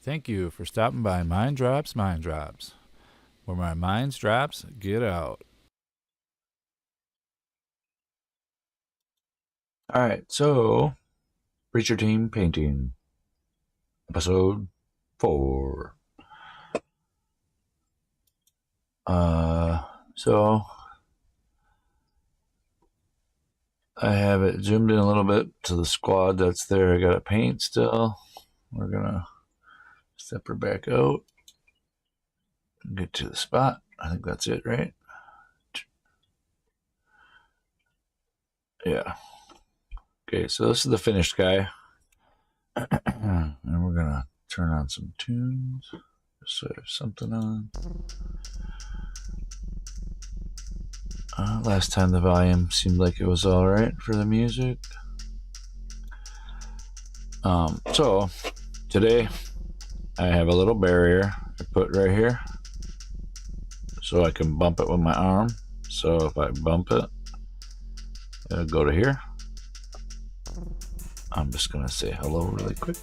Thank you for stopping by Mind Drops, where my mind's drops get out. All right, so Preacher Team Painting, episode 4. So I have it zoomed in a little bit to the squad that's there. I got to paint still. We're gonna step her back out and get to the spot. I think that's it, right? Yeah. Okay, so this is the finished guy. And we're gonna turn on some tunes. So there's something on. Last time the volume seemed like it was alright for the music. So today I have a little barrier I put right here so I can bump it with my arm. So if I bump it, it'll go to here. I'm just gonna say hello really quick.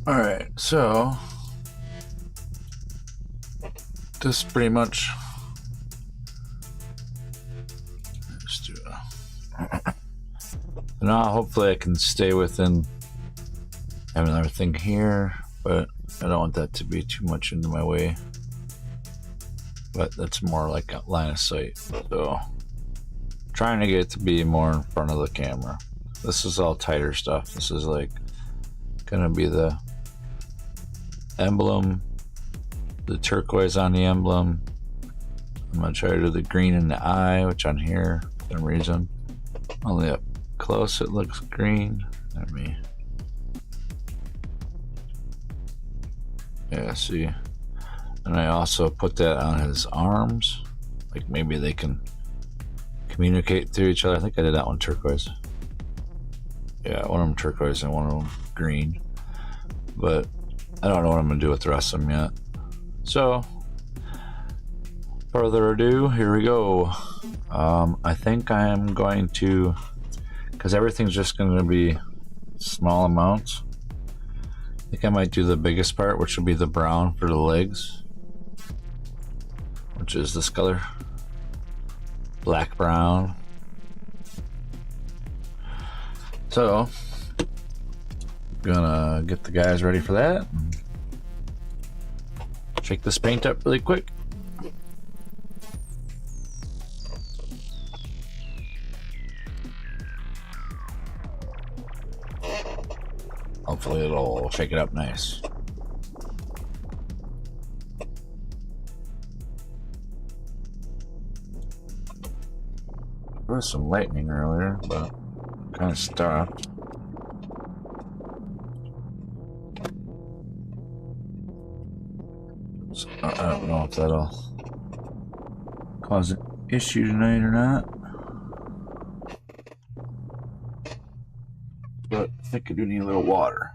Alright, so this pretty much let's do now hopefully I can stay within having everything here, but I don't want that to be too much into my way. But that's more like a line of sight. So trying to get it to be more in front of the camera. This is all tighter stuff. This is like gonna be the emblem, the turquoise on the emblem. I'm gonna try to do the green in the eye, which on here for some reason only up close it looks green. Let me, yeah, see. And I also put that on his arms, like maybe they can communicate through each other. I think I did that one turquoise. Yeah, one of them turquoise and one of them green. But I don't know what I'm gonna do with the rest of them yet. So, further ado, here we go. I think I am going to, because everything's just going to be small amounts, I think I might do the biggest part, which will be the brown for the legs, which is this color, black brown. So, gonna get the guys ready for that. Shake this paint up really quick. Hopefully it'll shake it up nice. There was some lightning earlier, but kind of stopped. So I don't know if that'll cause an issue tonight or not. But I think I do need a little water.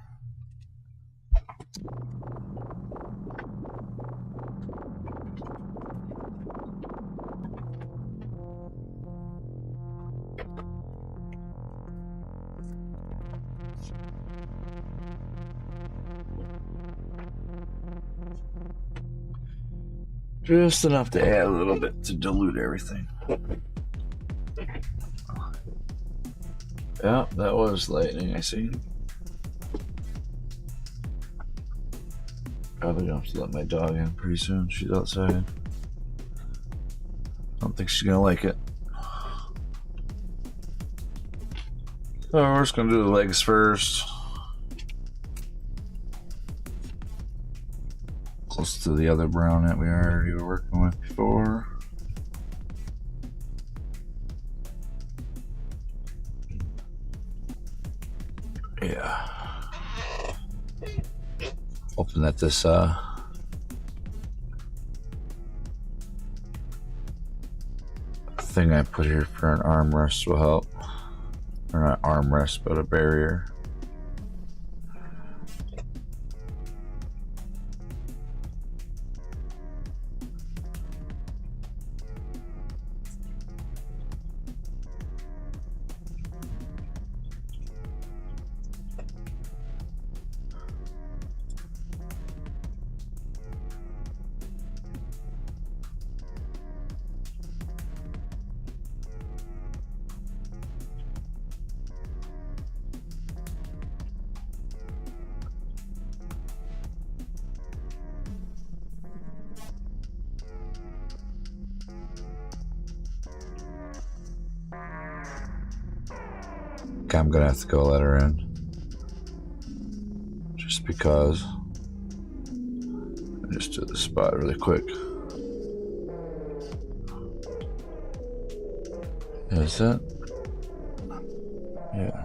Just enough to add a little bit to dilute everything. Yeah, that was lightning, I see. Probably gonna have to let my dog in pretty soon. She's outside. Don't think she's gonna like it. So we're just gonna do the legs first. Close to the other brown that we already were working with before. Yeah. Hoping that this thing I put here for an armrest will help. Or not armrest, but a barrier. think I'm gonna have to go let her in. Just because. Just do the spot really quick. Is that? Yeah.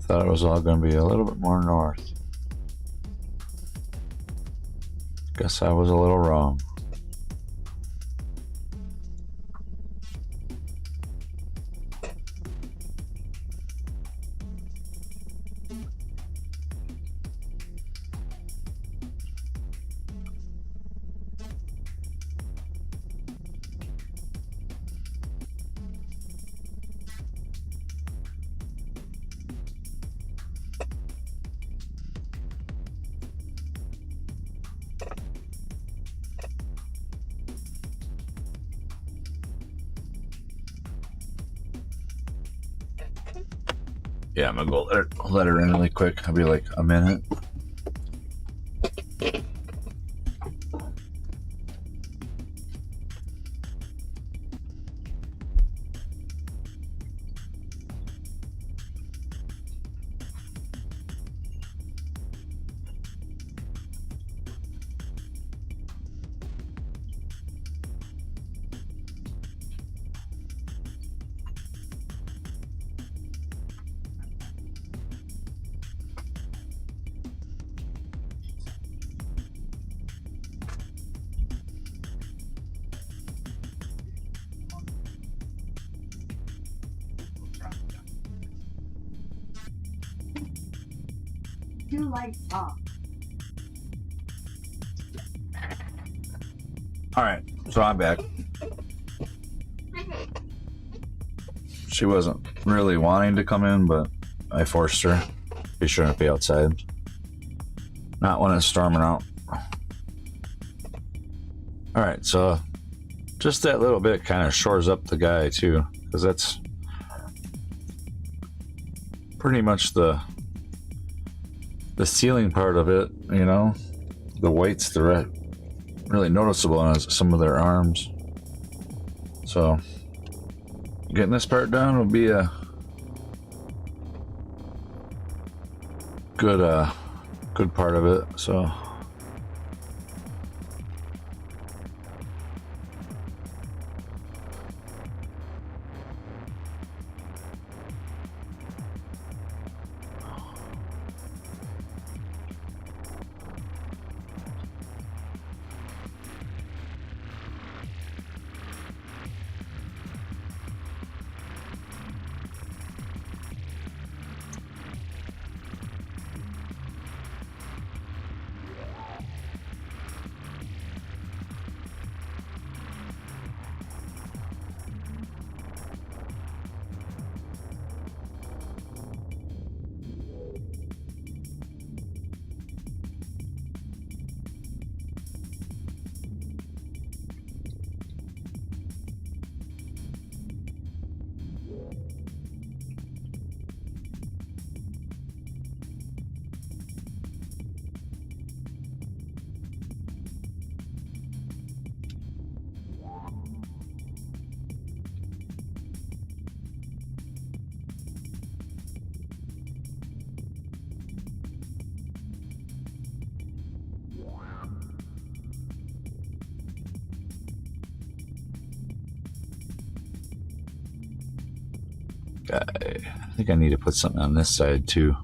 Thought it was all going to be a little bit more north. Guess I was a little wrong. Yeah, I'm gonna go let her in really quick. I'll be like a minute. Do lights off. All right, so I'm back. She wasn't really wanting to come in, but I forced her. She shouldn't be outside. Not when it's storming out. All right, so just that little bit kind of shores up the guy too, because that's pretty much the ceiling part of it, you know. The white's the red, really noticeable on some of their arms. So getting this part down will be a good part of it. So I think I need to put something on this side too.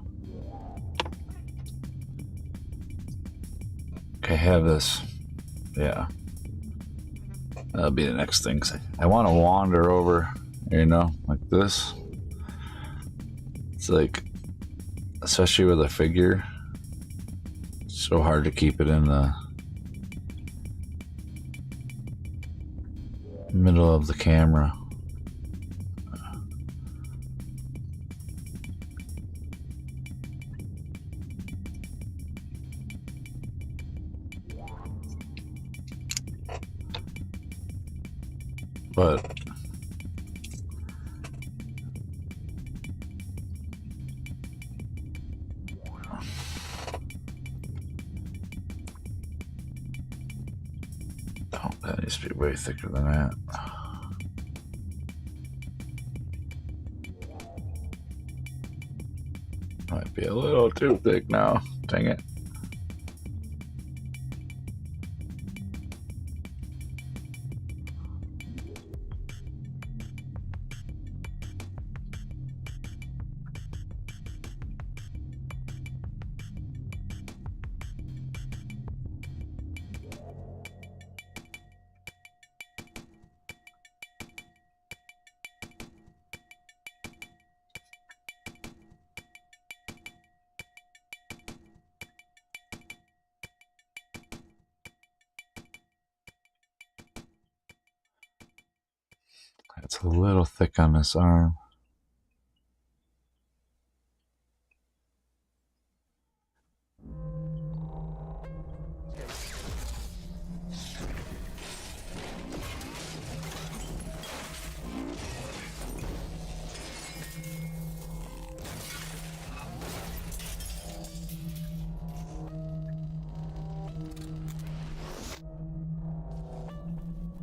Okay, have this. Yeah, that'll be the next thing. I want to wander over, you know, like this. It's like, especially with a figure, it's so hard to keep it in the middle of the camera. But needs to be way thicker than that. Might be a little too thick now. Dang it. It's a little thick on this arm.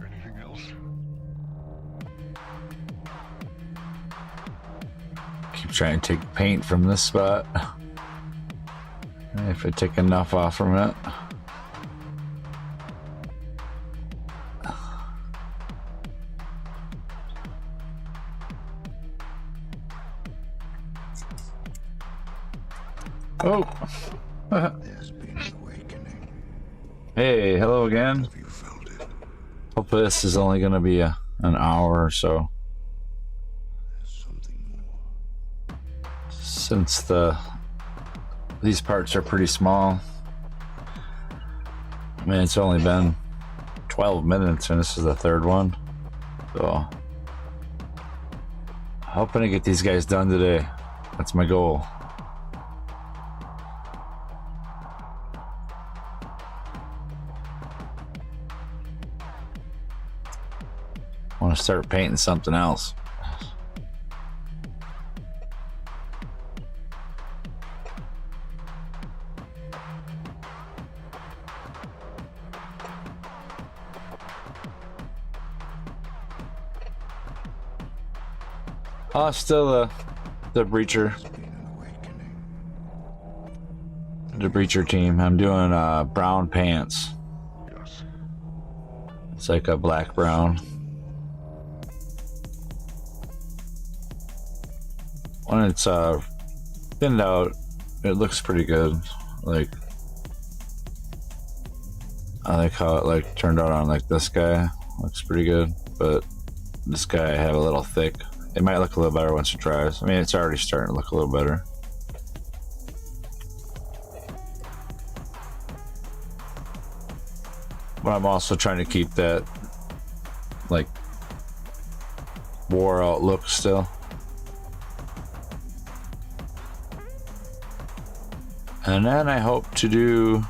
Anything else? Keep trying to take paint from this spot. If I take enough off from it. Oh! There's been an awakening. Hey, hello again. Have you felt it? Hopefully this is only going to be an hour or so. There's something more. Since these parts are pretty small. I mean, it's only been 12 minutes and this is the third one. So, hoping to get these guys done today. That's my goal. I want to start painting something else. Oh, still the breacher. There's been an awakening. The breacher team. I'm doing brown pants. Yes. It's like a black brown. When it's thinned out, it looks pretty good. Like I like how it like turned out on like this guy. Looks pretty good, but this guy I have a little thick. It might look a little better once it dries. I mean, it's already starting to look a little better. But I'm also trying to keep that like wore out look still. And then I hope to do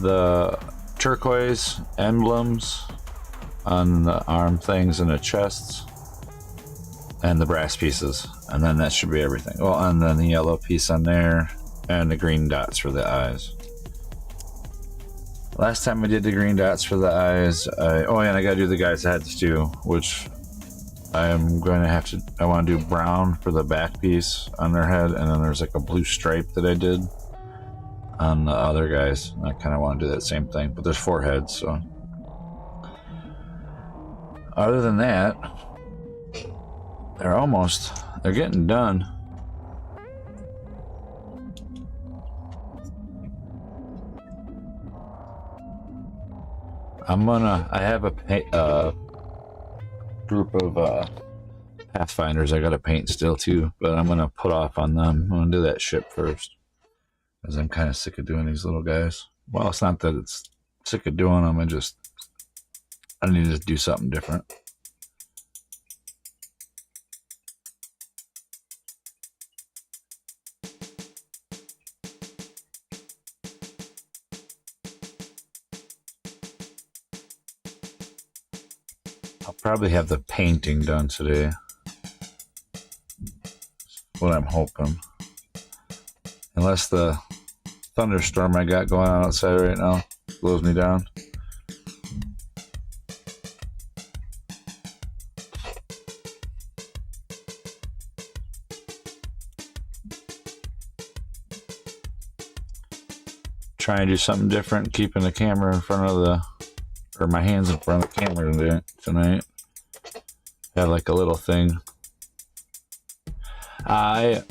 the turquoise emblems on the arm things and the chests and the brass pieces, and then that should be everything. Well, and then the yellow piece on there and the green dots for the eyes. Last time I did the green dots for the eyes, oh yeah, and I gotta do the guy's heads too, which I'm going to have to, I want to do brown for the back piece on their head, and then there's like a blue stripe that I did on the other guys. I kind of want to do that same thing, but there's 4 heads, so. Other than that, they're getting done. I have a group of Pathfinders I gotta paint still too, but I'm gonna put off on them. I'm gonna do that ship first, because I'm kind of sick of doing these little guys. Well, it's not that it's sick of doing them, I need to do something different. I'll probably have the painting done today. What I'm hoping. Unless the thunderstorm I got going on outside right now blows me down. trying to do something different, keeping the camera in front of the, or my hands in front of the camera tonight. Had like a little thing. I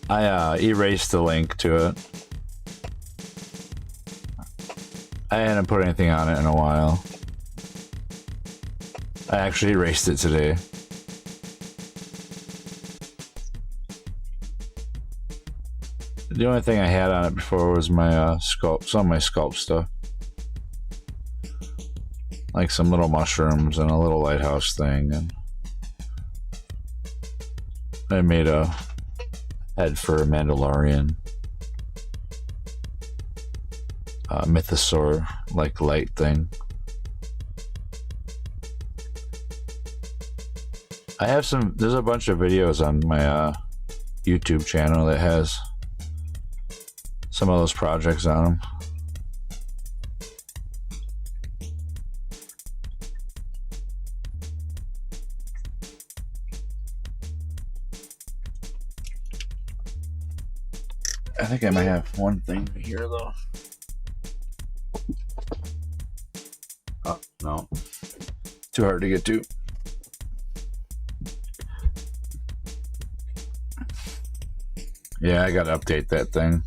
erased the link to it. I hadn't put anything on it in a while. I actually erased it today. The only thing I had on it before was my sculpt, some of my sculpt stuff. Like some little mushrooms and a little lighthouse thing, and I made a head for a Mandalorian. Mythosaur, like light thing. I have some, there's a bunch of videos on my YouTube channel that has some of those projects on them. I think I might have one thing here though. Oh, no. Too hard to get to. Yeah, I gotta update that thing.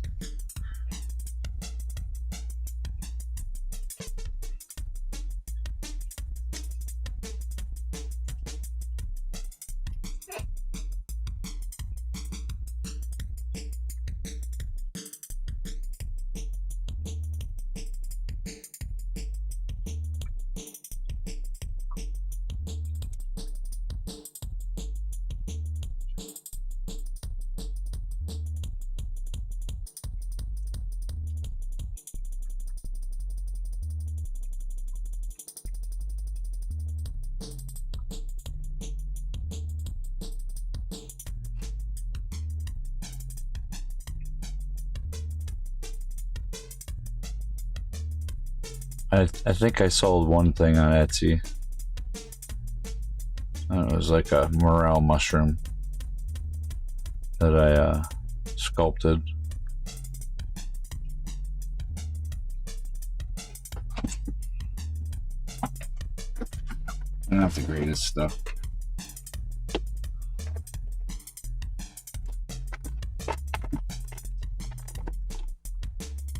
I think I sold one thing on Etsy. It was like a morel mushroom that I sculpted. Not the greatest stuff.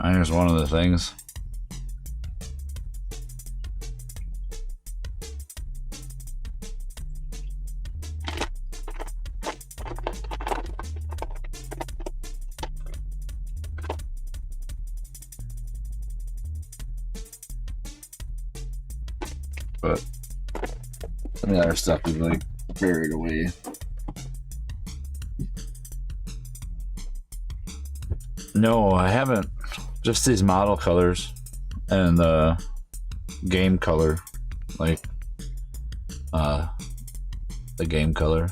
Here's one of the things. But some of the other stuff is like buried away. No, I haven't. Just these model colors and the game color, like the game color.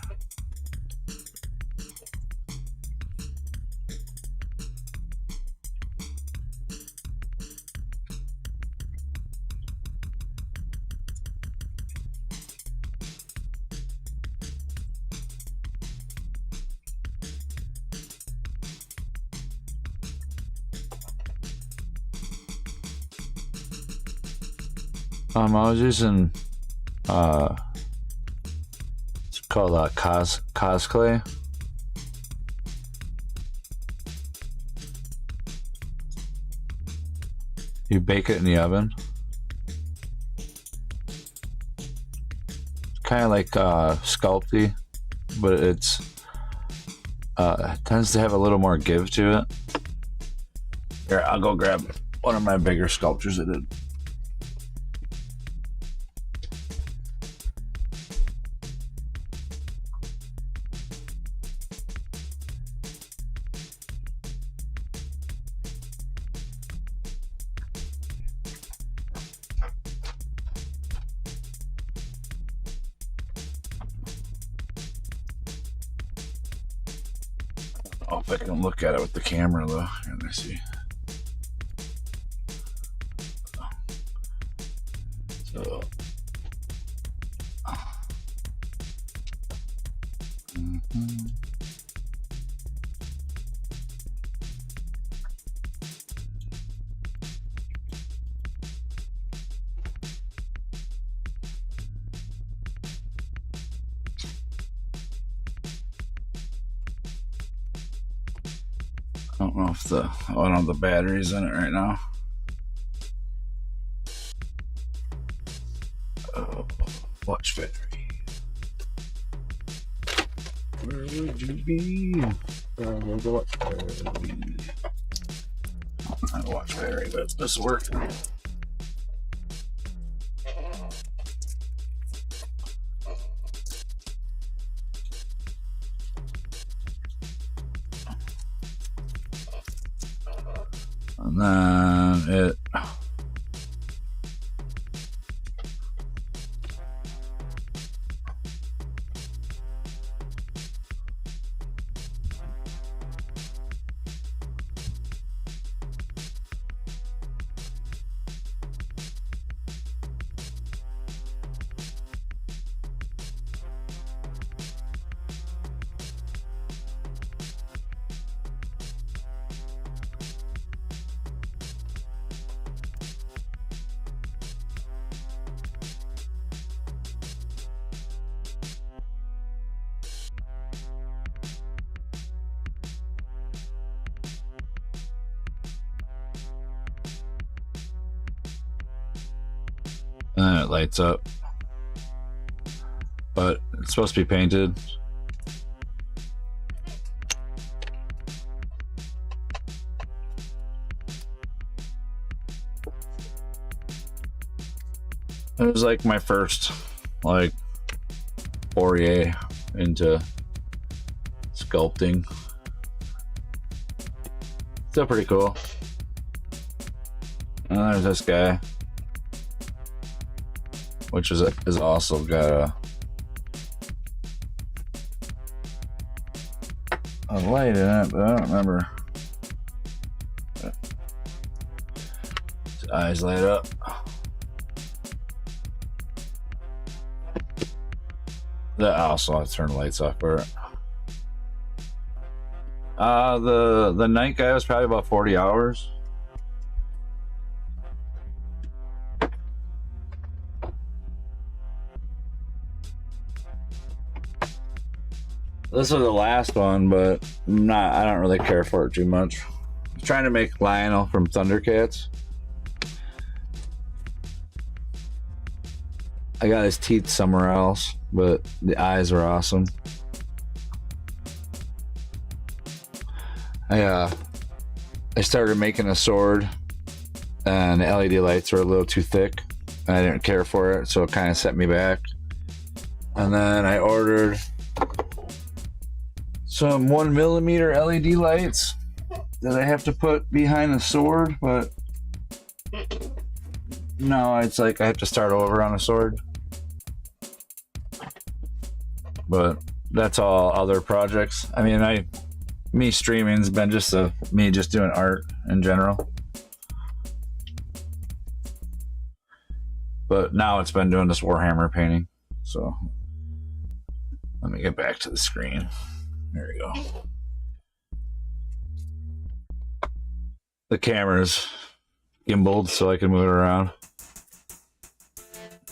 I was using it's called cosplay. You bake it in the oven. It's kind of like sculpty, but it tends to have a little more give to it. Here, I'll go grab one of my bigger sculptures I did. Oh, if I can look at it with the camera though. Here, let me see. So, don't know if I don't have the batteries in it right now. Watch battery. Where would you be? Watch battery. I watch battery, but this works. And then it. And it lights up, but it's supposed to be painted. It was like my first foray into sculpting. Still pretty cool. And there's this guy, which is also got a light in it, but I don't remember. His eyes light up. That also, I turn the lights off for it. The night guy was probably about 40 hours. This was the last one, but I don't really care for it too much. I'm trying to make Lionel from Thundercats. I got his teeth somewhere else, but the eyes are awesome. I started making a sword, and the LED lights were a little too thick. And I didn't care for it, so it kind of set me back. And then I ordered some 1mm LED lights that I have to put behind the sword, but no, it's like I have to start over on a sword. But that's all other projects. I mean, me streaming's been just me just doing art in general. But now it's been doing this Warhammer painting. So let me get back to the screen. There we go. The camera's gimbaled so I can move it around.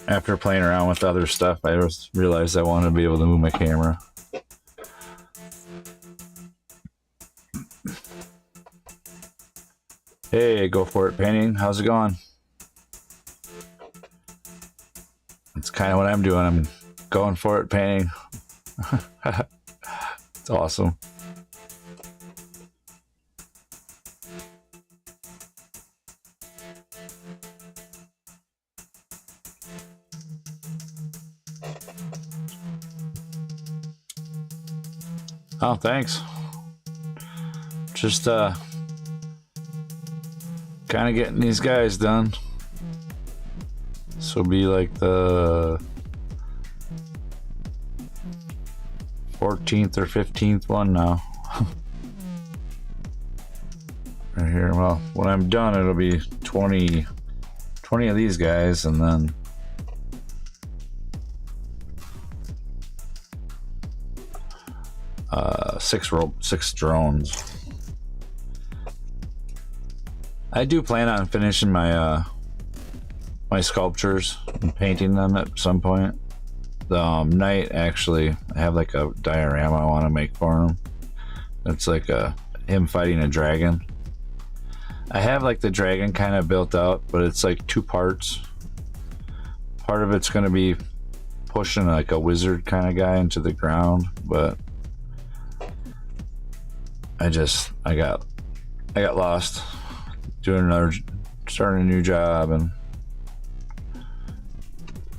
After playing around with other stuff, I just realized I wanted to be able to move my camera. Hey, go for it painting. How's it going? That's kind of what I'm doing. I'm going for it painting. It's awesome. Oh, thanks. Just kind of getting these guys done. This will be like the 14th or 15th one now. Right here. Well, when I'm done, it'll be 20 of these guys, and then six drones. I do plan on finishing my my sculptures and painting them at some point. The knight, actually, I have like a diorama I want to make for him. It's like a him fighting a dragon. I have like the dragon kind of built out, but it's like two parts. Part of it's going to be pushing like a wizard kind of guy into the ground, but I got lost starting a new job and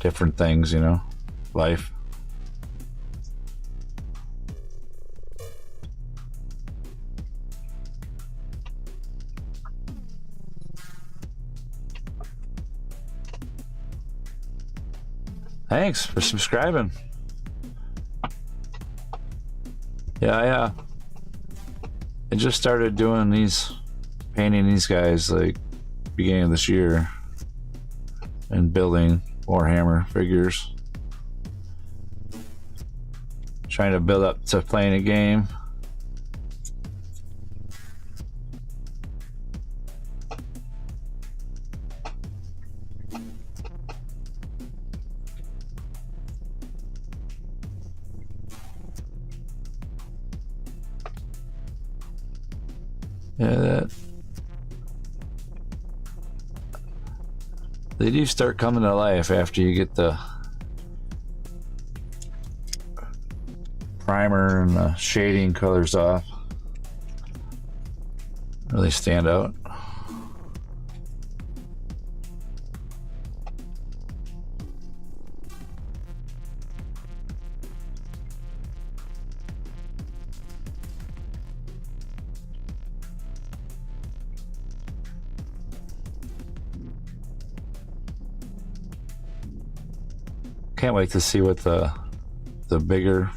different things, you know, life. Thanks for subscribing. Yeah, I just started doing painting these guys like beginning of this year and building Warhammer figures. Trying to build up to playing a game. Yeah, they do start coming to life after you get the primer and the shading colors off. Really stand out. Can't wait to see what the bigger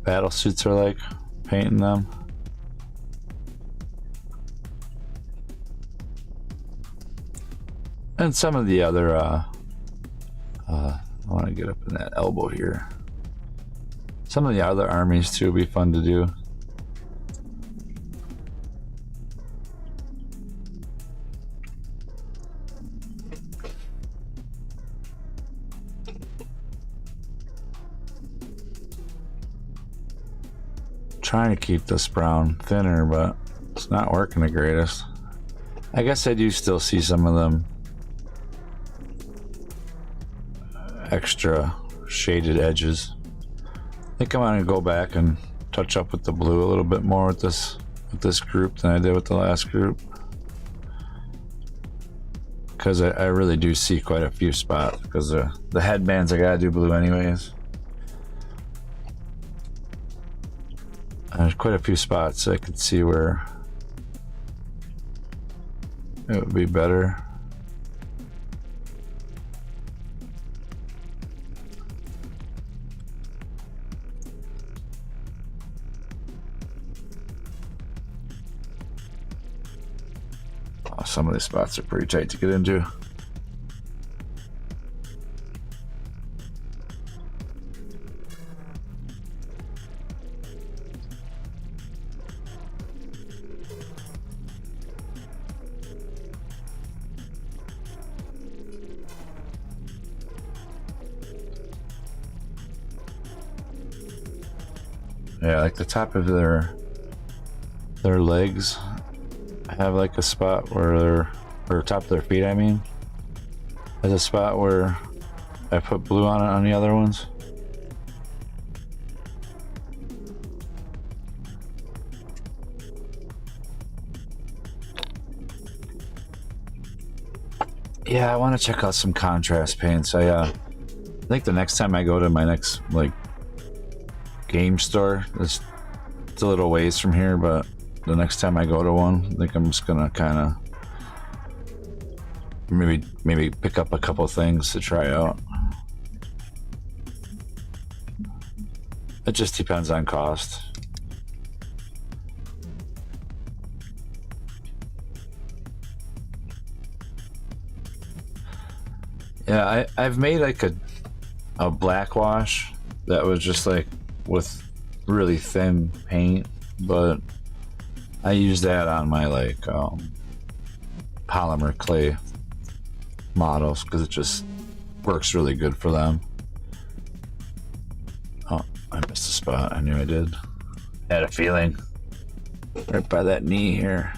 battle suits are like, painting them. And some of the other I want to get up in that elbow here. Some of the other armies too would be fun to do. Trying to keep this brown thinner, but it's not working the greatest. I guess I do still see some of them extra shaded edges. I think I'm gonna go back and touch up with the blue a little bit more with this group than I did with the last group, because I really do see quite a few spots, because the headbands I gotta do blue anyways. There's quite a few spots I could see where it would be better. Oh, some of these spots are pretty tight to get into. Yeah, like the top of their legs have like a spot where or top of their feet, I mean, there's a spot where I put blue on it on the other ones. Yeah, I want to check out some contrast paints. I think the next time I go to my next like game store, it's a little ways from here, but the next time I go to one, I think I'm just gonna kind of maybe pick up a couple things to try out. It just depends on cost. Yeah, I've made like a black wash that was just like with really thin paint, but I use that on my like polymer clay models because it just works really good for them. Oh, I missed a spot. I knew I did. I had a feeling. right by that knee here.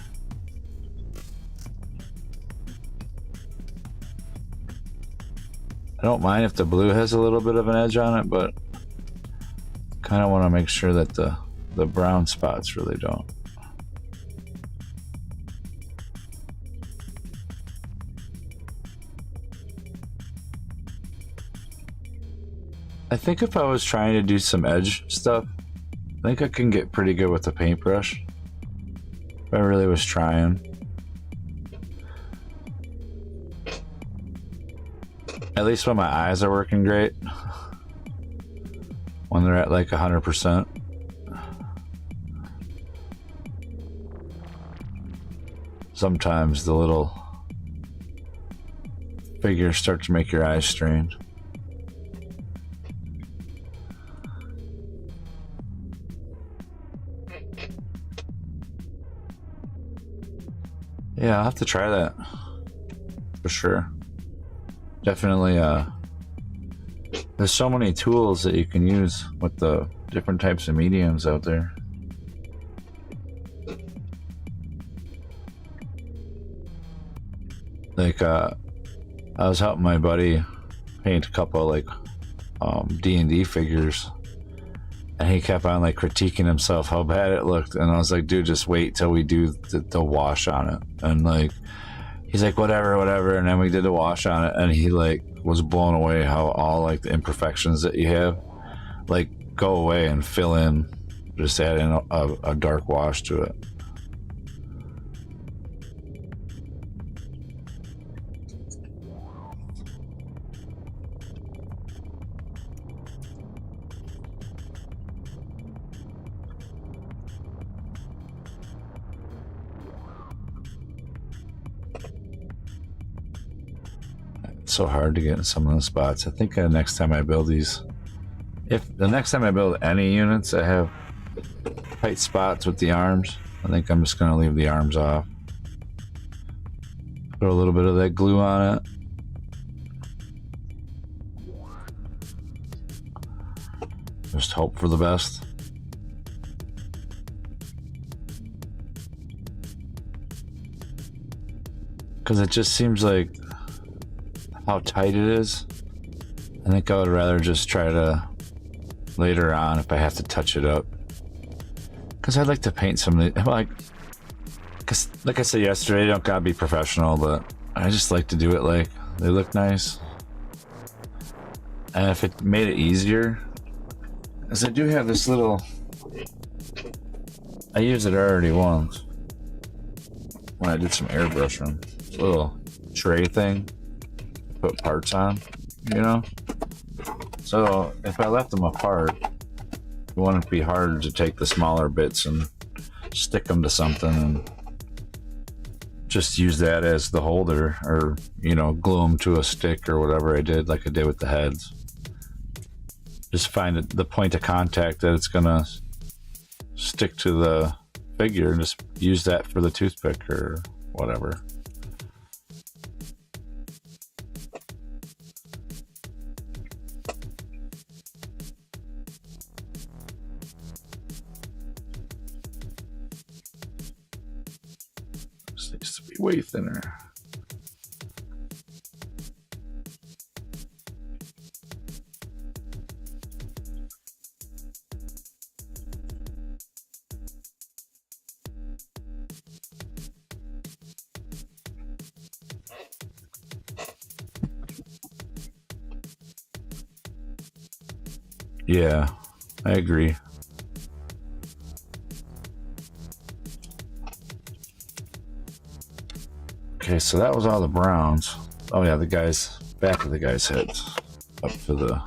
I don't mind if the blue has a little bit of an edge on it, but kind of want to make sure that the brown spots really don't. I think if I was trying to do some edge stuff, I think I can get pretty good with the paintbrush. If I really was trying. At least when my eyes are working great. When they're at like 100%. Sometimes the little figures start to make your eyes strained. Yeah, I'll have to try that for sure. Definitely, there's so many tools that you can use with the different types of mediums out there. Like, I was helping my buddy paint a couple like D&D figures, and he kept on like critiquing himself how bad it looked, and I was like, dude, just wait till we do the wash on it. And like, he's like, whatever, and then we did the wash on it, and he like was blown away how all like the imperfections that you have like go away and fill in, just add in a dark wash to it. So hard to get in some of those spots. I think next time I build these, if the next time I build any units that have tight spots with the arms, I think I'm just going to leave the arms off. Put a little bit of that glue on it. Just hope for the best. Because it just seems like how tight it is. I think I would rather just try to later on if I have to touch it up, because I'd like to paint some of the, cause like I said yesterday, you don't gotta be professional, but I just like to do it like they look nice. And if it made it easier, as I do have this little, I used it already once when I did some airbrushing, little tray thing put parts on, you know. So if I left them apart, it wouldn't be hard to take the smaller bits and stick them to something and just use that as the holder, or you know, glue them to a stick or whatever I did, like I did with the heads. Just find the point of contact that it's gonna stick to the figure and just use that for the toothpick or whatever. This needs to be way thinner. Yeah, I agree. Okay, so that was all the browns. Oh yeah, the guys, back of the guy's heads. Up to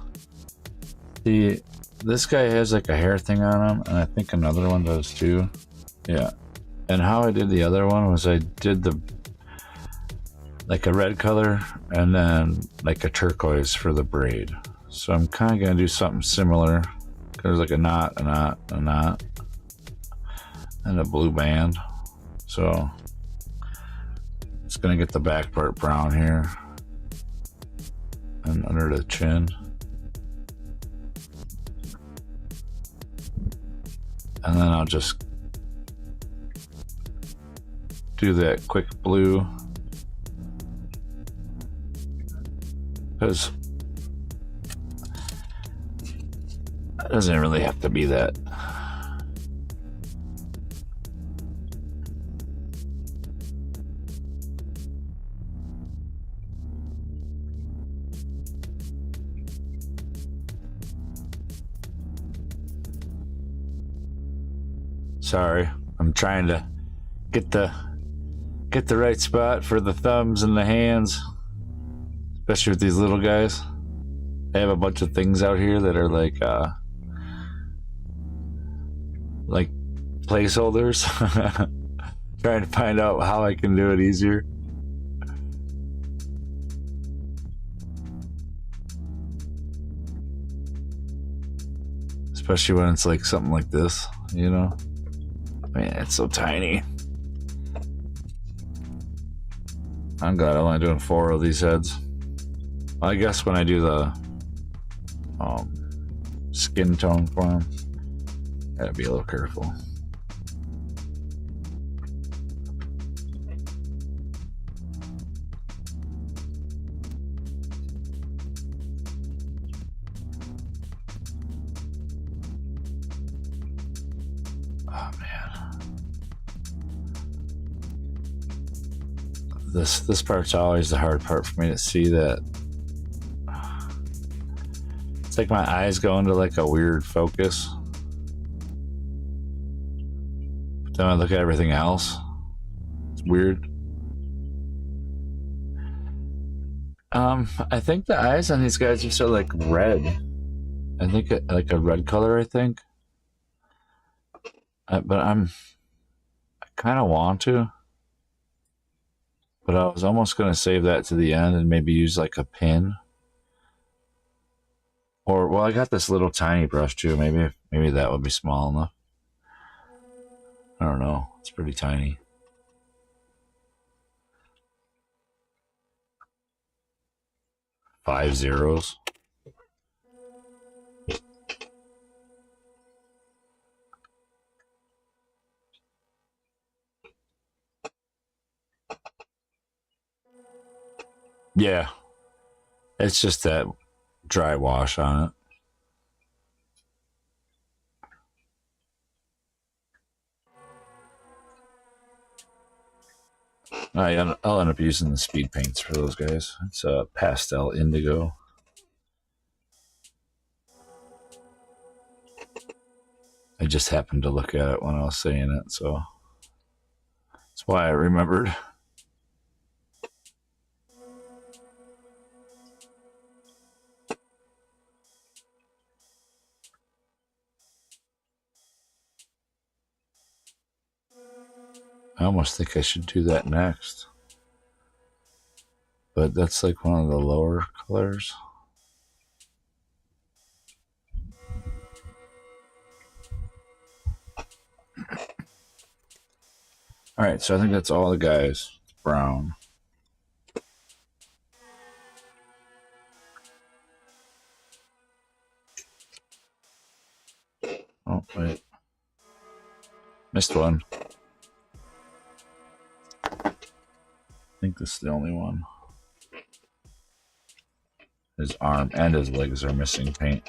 the... This guy has like a hair thing on him, and I think another one does too. Yeah. And how I did the other one was I did the... like a red color, and then like a turquoise for the braid. So I'm kind of going to do something similar. There's like a knot, a knot, a knot, and a blue band. So it's going to get the back part brown here and under the chin. And then I'll just do that quick blue. Because it doesn't really have to be that. Sorry, I'm trying to get the right spot for the thumbs and the hands, especially with these little guys. I have a bunch of things out here that are like placeholders. Trying to find out how I can do it easier. Especially when it's like something like this, you know? Man, it's so tiny. I'm glad I'm only doing 4 of these heads. I guess when I do the skin tone for them, gotta be a little careful. Oh man, this part's always the hard part for me to see. That it's like my eyes go into like a weird focus, but then I look at everything else. It's weird. I think the eyes on these guys are so like red. I think like a red color. I think, but I kind of want to. But I was almost gonna save that to the end and maybe use like a pin. Or, well, I got this little tiny brush too. Maybe that would be small enough. I don't know. It's pretty tiny. Five zeros. Yeah. It's just that dry wash on it. I'll end up using the speed paints for those guys. It's a pastel indigo. I just happened to look at it when I was saying it, so that's why I remembered. I almost think I should do that next. But that's like one of the lower colors. Alright, so I think that's all the guys. Brown. Oh, wait. Missed one. I think this is the only one. His arm and his legs are missing paint.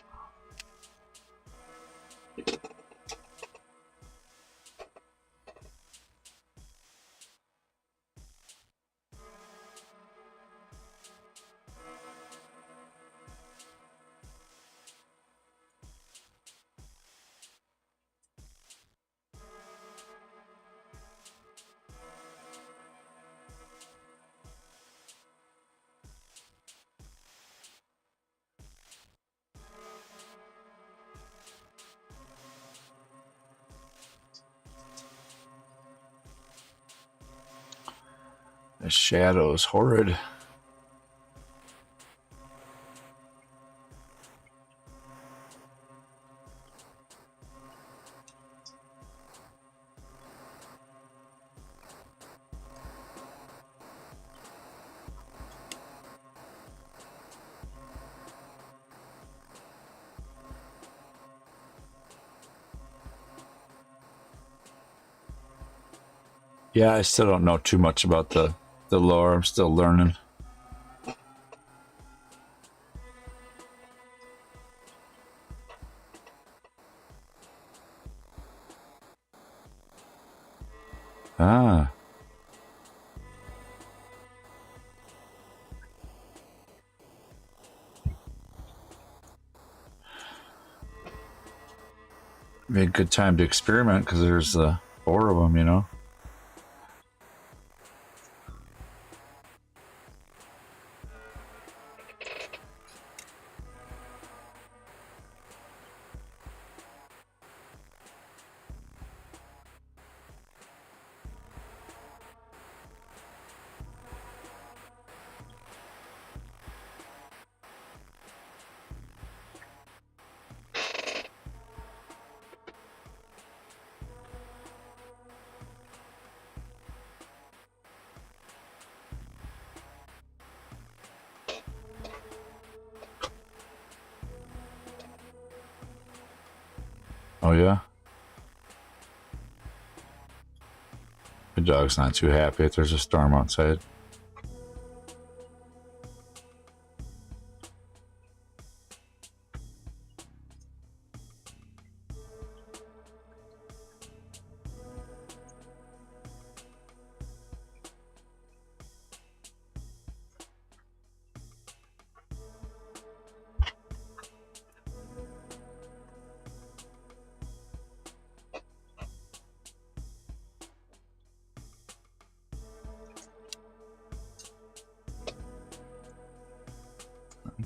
The shadow is horrid. Yeah, I still don't know too much about the lore. I'm still learning. Ah. Be a good time to experiment because there's 4 of them, you know. Oh yeah. The dog's not too happy if there's a storm outside.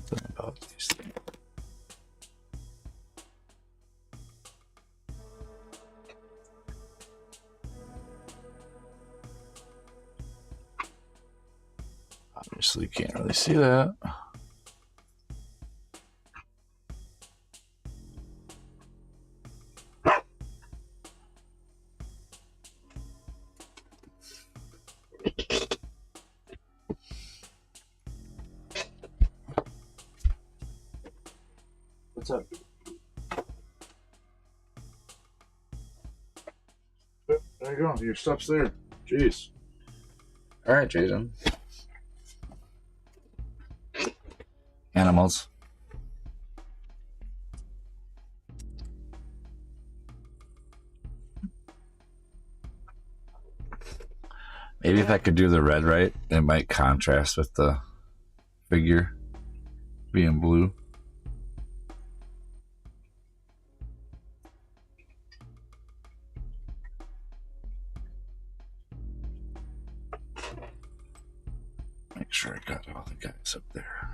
Something about these things. Obviously, you can't really see that. What's up? There you go. Your stuff's there. Jeez. All right, Jason. Animals. Maybe if I could do the red right, it might contrast with the figure being blue. Make sure I got all the guys up there.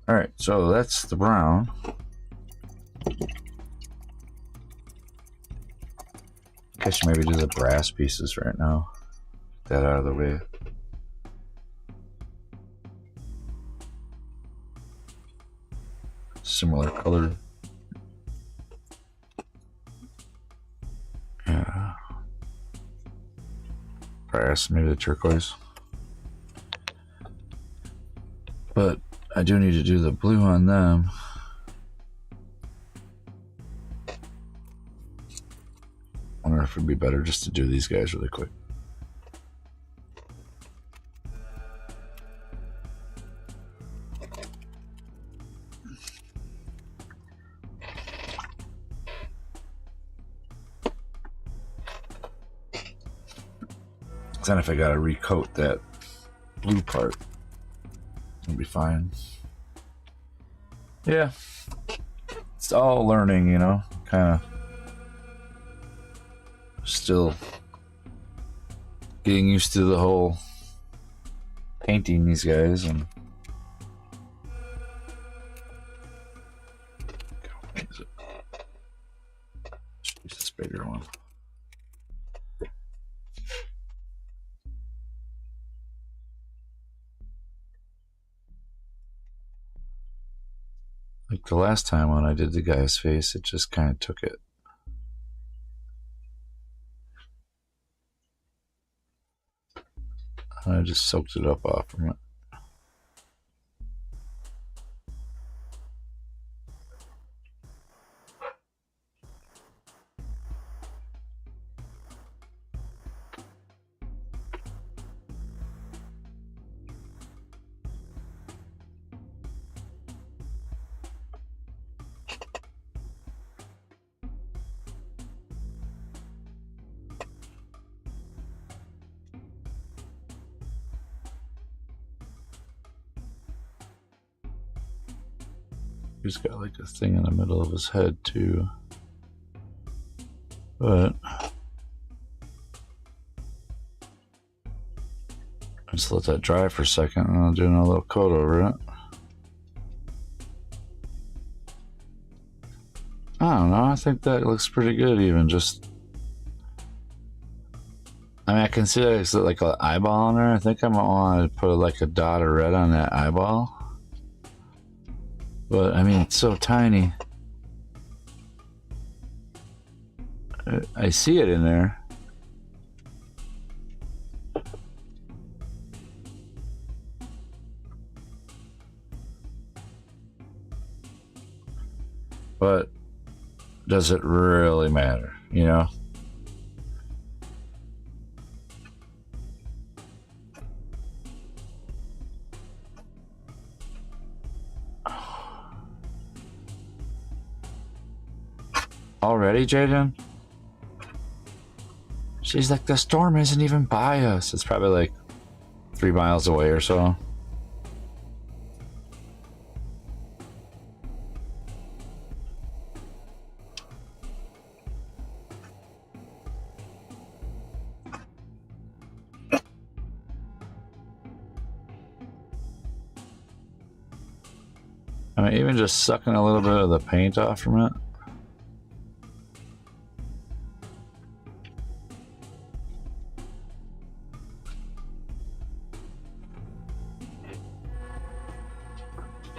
All right, so that's the brown. I should maybe do the brass pieces right now. Get that out of the way. Similar color. Yeah. Brass, maybe the turquoise. But I do need to do the blue on them. I wonder if it'd be better just to do these guys really quick. Then if I gotta recoat that blue part, it'll be fine. Yeah, it's all learning, you know, kind of still getting used to the whole painting these guys. And what is it? Let's use this bigger one. Like the last time when I did the guy's face, it just kind of took it. I just soaked it up off from it. He's got like a thing in the middle of his head too. But just let that dry for a second and I'll do another little coat over it. I don't know, I think that looks pretty good even just... I mean, I can see there's like an eyeball on there. I think I might want to put like a dot of red on that eyeball. But, I mean, it's so tiny. I see it in there. But, does it really matter, you know? Already, Jaden? She's like, the storm isn't even by us. It's probably like 3 miles away or so. I mean, even just sucking a little bit of the paint off from it.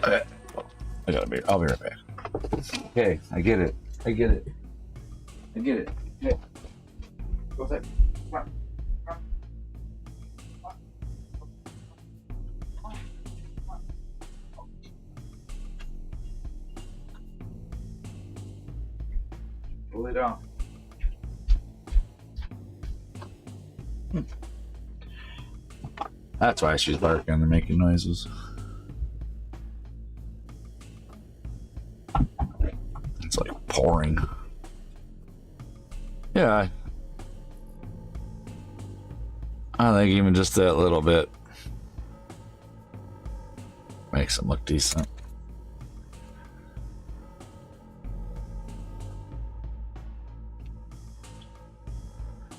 Okay. I'll be right back. Okay, I get it. I get it. I get it. Okay. Go ahead. Come on. Go lay down. That's why she's barking and making noises. It's like pouring. Yeah. I think even just that little bit makes them look decent.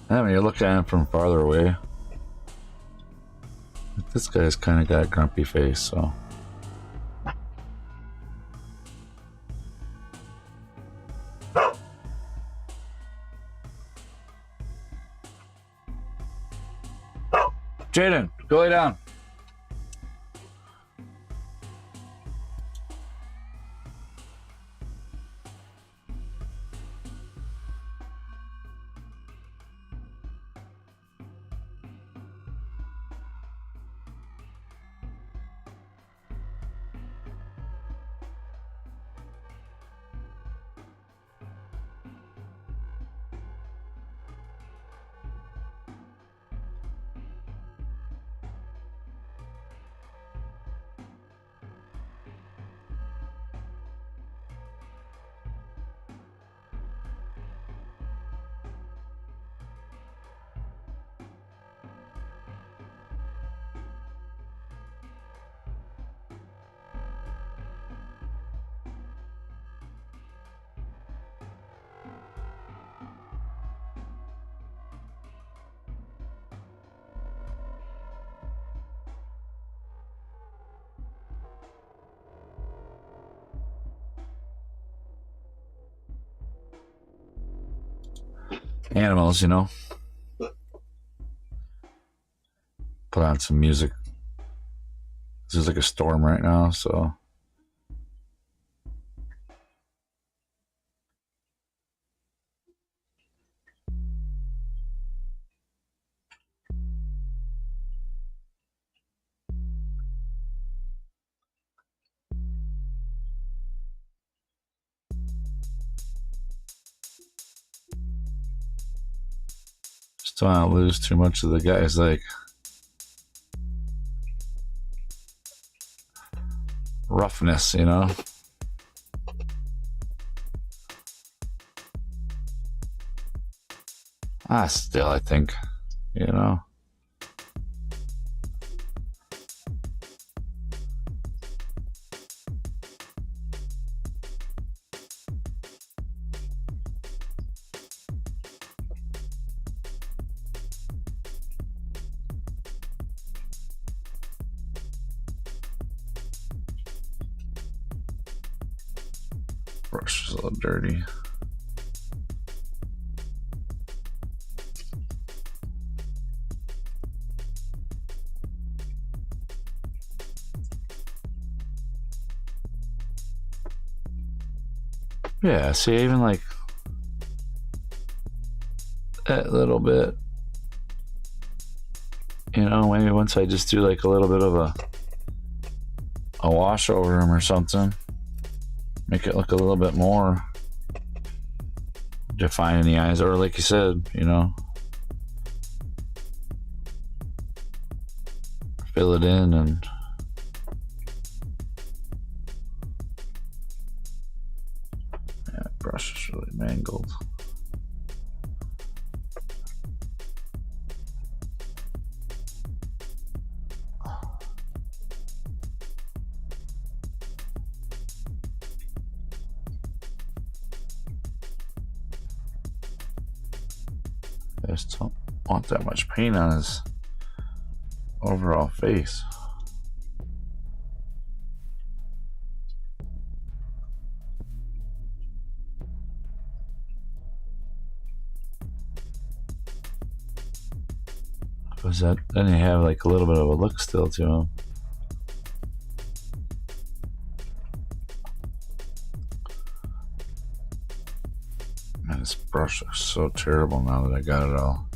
And when you look at him from farther away, this guy's kind of got a grumpy face, so. Jaden, go lay down. Animals, you know. Put on some music. This is like a storm right now, so. Just don't want to lose too much of the guy's like roughness, you know. Still, I think, you know. brush is a little dirty. Yeah, see, even like that little bit, you know, maybe once I just do like a little bit of a wash over them or something, make it look a little bit more defined in the eyes, or like you said, you know, fill it in. And yeah, brush is really mangled. I just don't want that much paint on his overall face. Because that, then you have like a little bit of a look still to him. Man, this brush looks so terrible now that I got it all.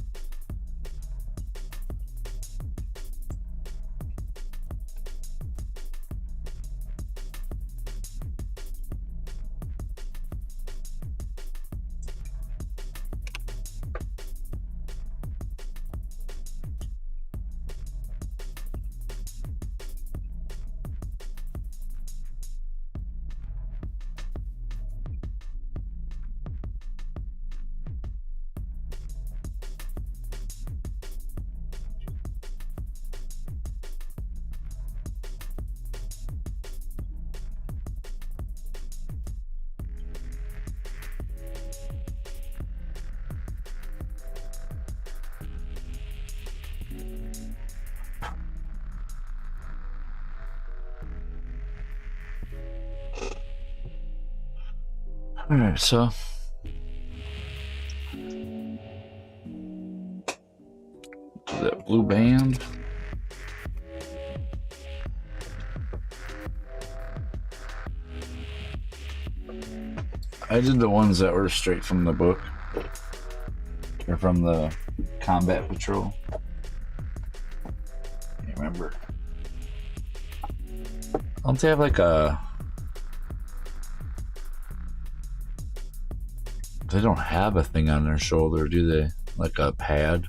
Alright, so that blue band. I did the ones that were straight from the book, or from the Combat Patrol. Can't remember. Don't they have like a... They don't have a thing on their shoulder, do they? Like a pad?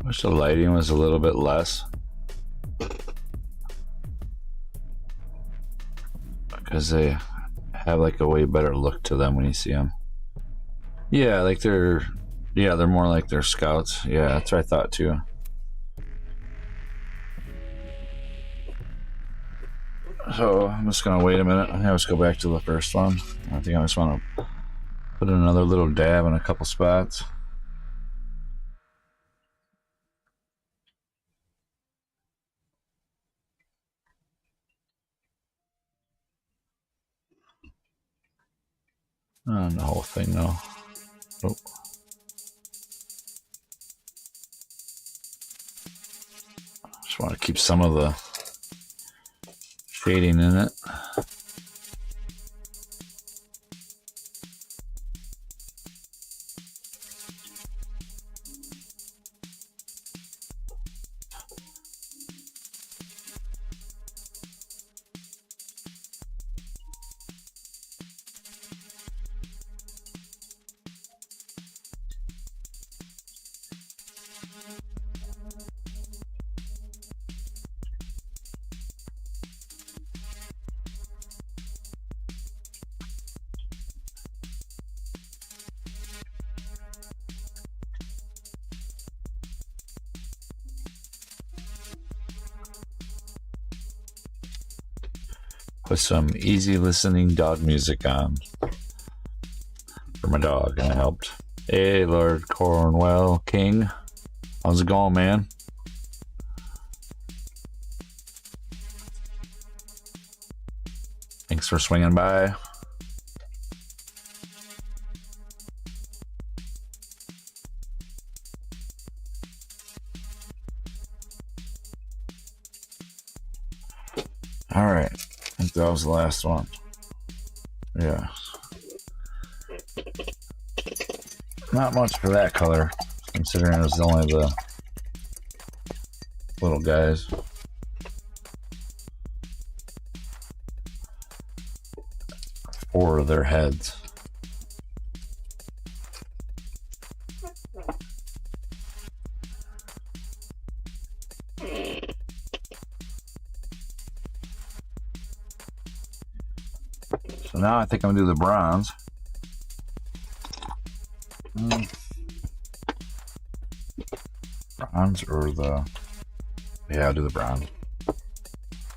Wish the lighting was a little bit less, because they have like a way better look to them when you see them. Yeah, like they're more like they're scouts. Yeah, that's what I thought too. So I'm just gonna wait a minute. I always go back to the first one. I think I just want to put in another little dab in a couple spots. Not the whole thing though. Nope. Just want to keep some of the shading in it. Put some easy listening dog music on for my dog, and it helped. Hey, Lord Cornwell King. How's it going, man? Thanks for swinging by. All right. I think that was the last one. Yeah. Not much for that color, considering it was only the little guys. Four of their heads. So now I think I'm gonna do the bronze. Bronze or the... Yeah, I'll do the bronze.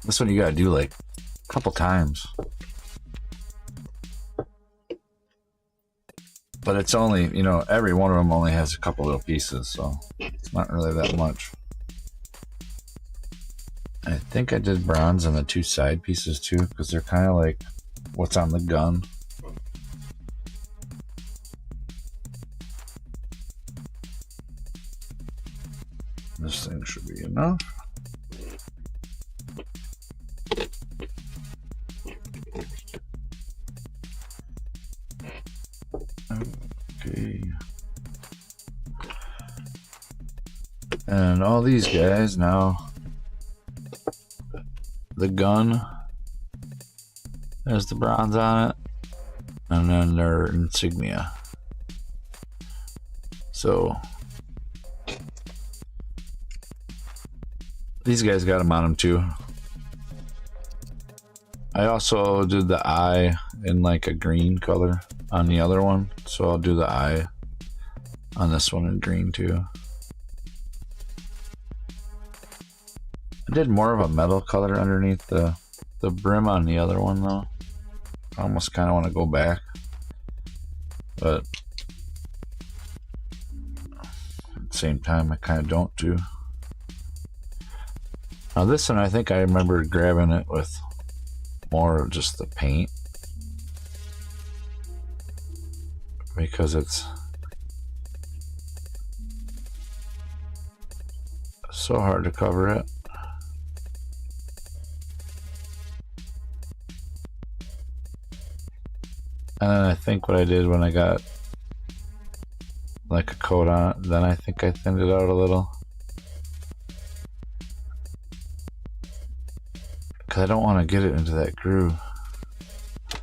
This one you gotta do like a couple times. But it's only, you know, every one of them only has a couple little pieces, so it's not really that much. I think I did bronze on the two side pieces too, because they're kind of like what's on the gun. This thing should be enough. Okay. And all these guys now, the gun has the bronze on it, and then their insignia. So these guys got them on them too. I also did the eye in like a green color on the other one, so I'll do the eye on this one in green too. I did more of a metal color underneath the brim on the other one though. I almost kind of want to go back, but at the same time I kind of don't too. Now this one I think I remember grabbing it with more of just the paint, because it's so hard to cover it. And then I think what I did when I got like a coat on it, then I think I thinned it out a little. Because I don't want to get it into that groove. At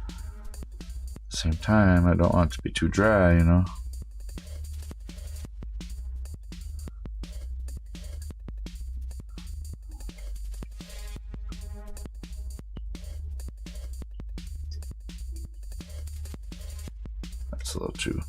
the same time, I don't want it to be too dry, you know. That's a little too.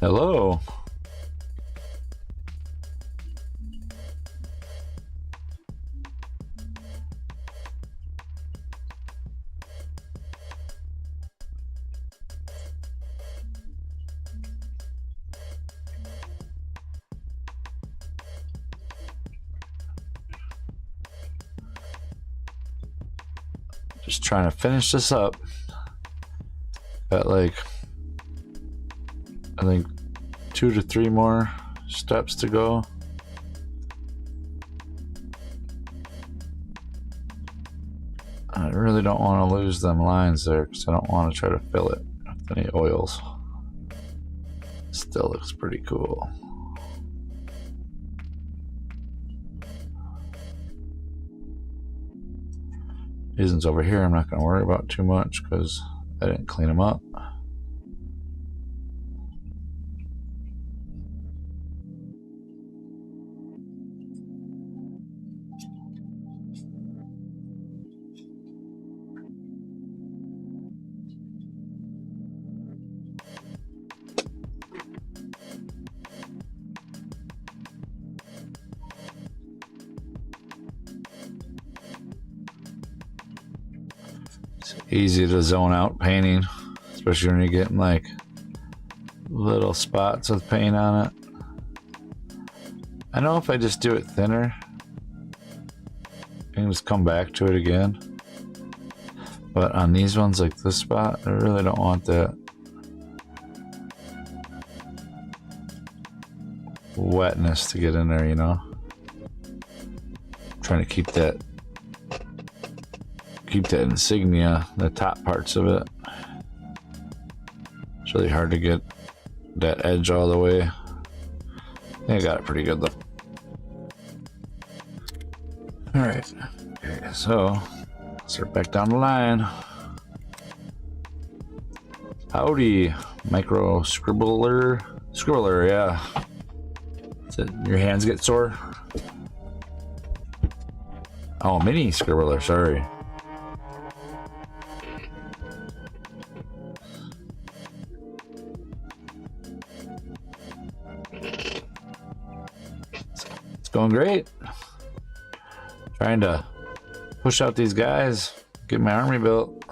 Hello. Just trying to finish this up. Got like, I think 2 to 3 more steps to go. I really don't want to lose them lines there because I don't want to try to fill it with any oils. Still looks pretty cool. These ones over here I'm not going to worry about too much because I didn't clean them up. It's easy to zone out painting, especially when you're getting like little spots with paint on it. I know if I just do it thinner, I can just come back to it again. But on these ones like this spot, I really don't want that wetness to get in there, you know? I'm trying to keep that insignia, the top parts of it. It's really hard to get that edge all the way. I think I got it pretty good though. Alright, okay, so start back down the line. Howdy, micro scribbler, yeah. Is it, your hands get sore? Oh, mini scribbler, sorry. It's going great. Trying to push out these guys, get my army built.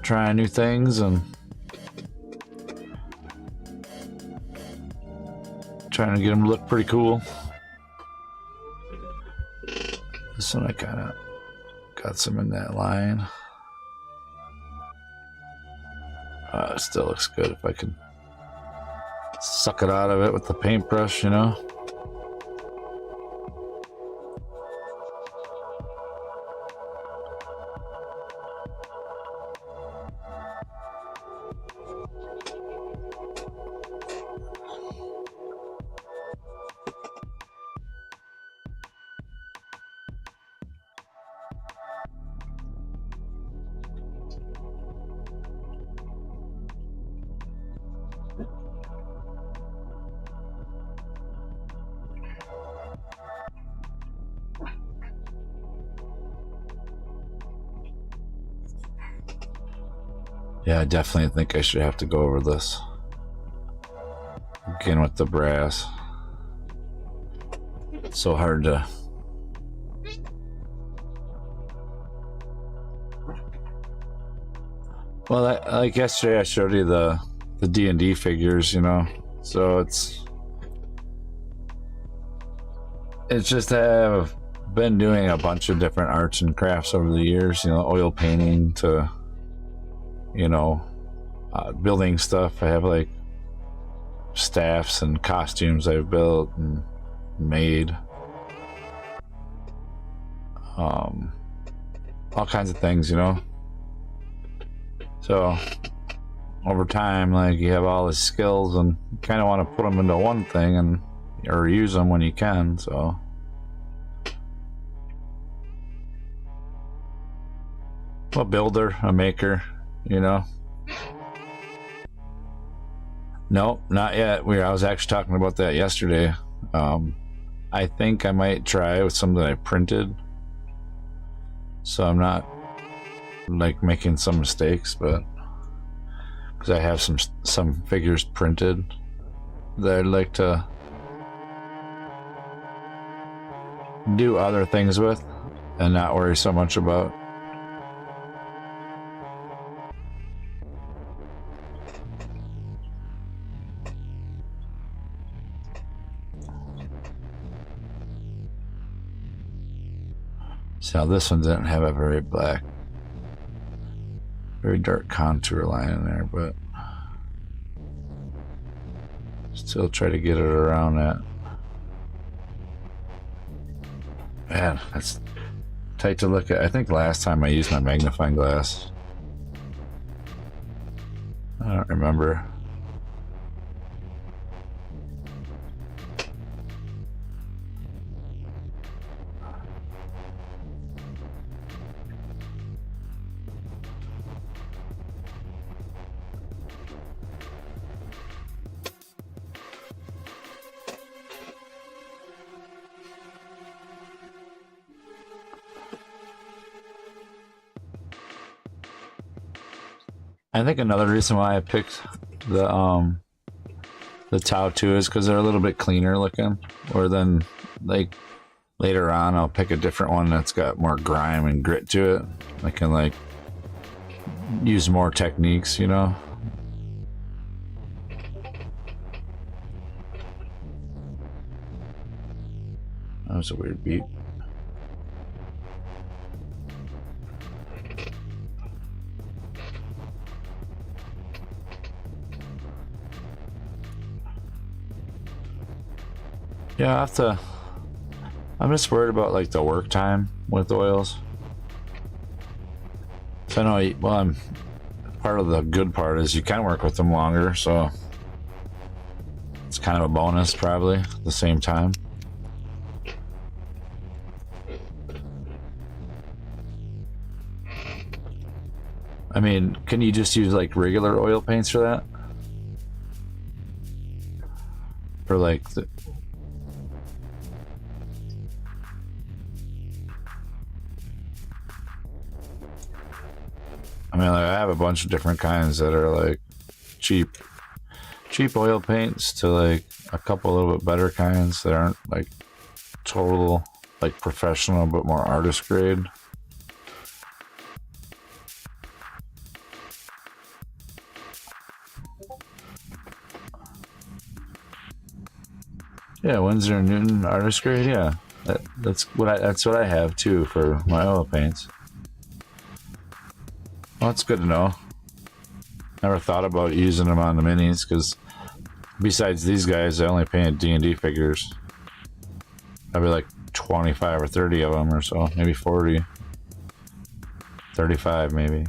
Trying new things and trying to get them to look pretty cool. This one I kind of got some in that line. It still looks good if I can suck it out of it with the paintbrush, you know. Yeah, I definitely think I should have to go over this again with the brass. It's so hard to like yesterday I showed you the D&D figures, you know, so it's just I've been doing a bunch of different arts and crafts over the years, you know, oil painting to, you know, building stuff. I have like staffs and costumes I've built and made, all kinds of things, you know. So over time, like, you have all the skills and you kind of want to put them into one thing and or use them when you can. So a builder, a maker, you know. Nope, not yet. I was actually talking about that yesterday. I think I might try with something I printed, so I'm not like making some mistakes, but because I have some figures printed that I'd like to do other things with and not worry so much about. So this one didn't have a very dark contour line in there, but still try to get it around that. Man, that's tight to look at. I think last time I used my magnifying glass. I don't remember. I think another reason why I picked the Tau 2 is because they're a little bit cleaner looking. Or then, like, later on I'll pick a different one that's got more grime and grit to it. I can, like, use more techniques, you know? That was a weird beat. Yeah, I have to. I'm just worried about like the work time with oils. So I know, well, I'm part of the good part is you can work with them longer, so it's kind of a bonus probably at the same time. I mean, can you just use like regular oil paints for that? For like the I mean, like, I have a bunch of different kinds that are like cheap oil paints to like a couple a little bit better kinds that aren't like total like professional but more artist grade. Yeah, Winsor & Newton artist grade. Yeah, that's what I have too for my oil paints. Well, that's good to know. Never thought about using them on the minis because besides these guys, I only painted D&D figures. Probably like 25 or 30 of them or so, maybe 40, 35 maybe.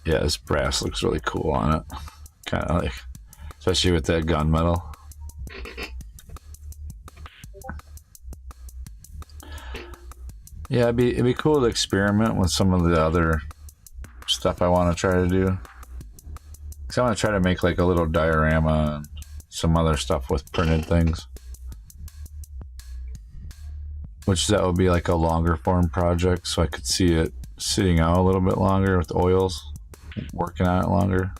Yeah, this brass looks really cool on it. Kind of like, especially with that gunmetal. Yeah, it'd be cool to experiment with some of the other stuff I want to try to do. Cause I want to try to make like a little diorama and some other stuff with printed things. Which that would be like a longer form project, so I could see it sitting out a little bit longer with oils. Working on it longer.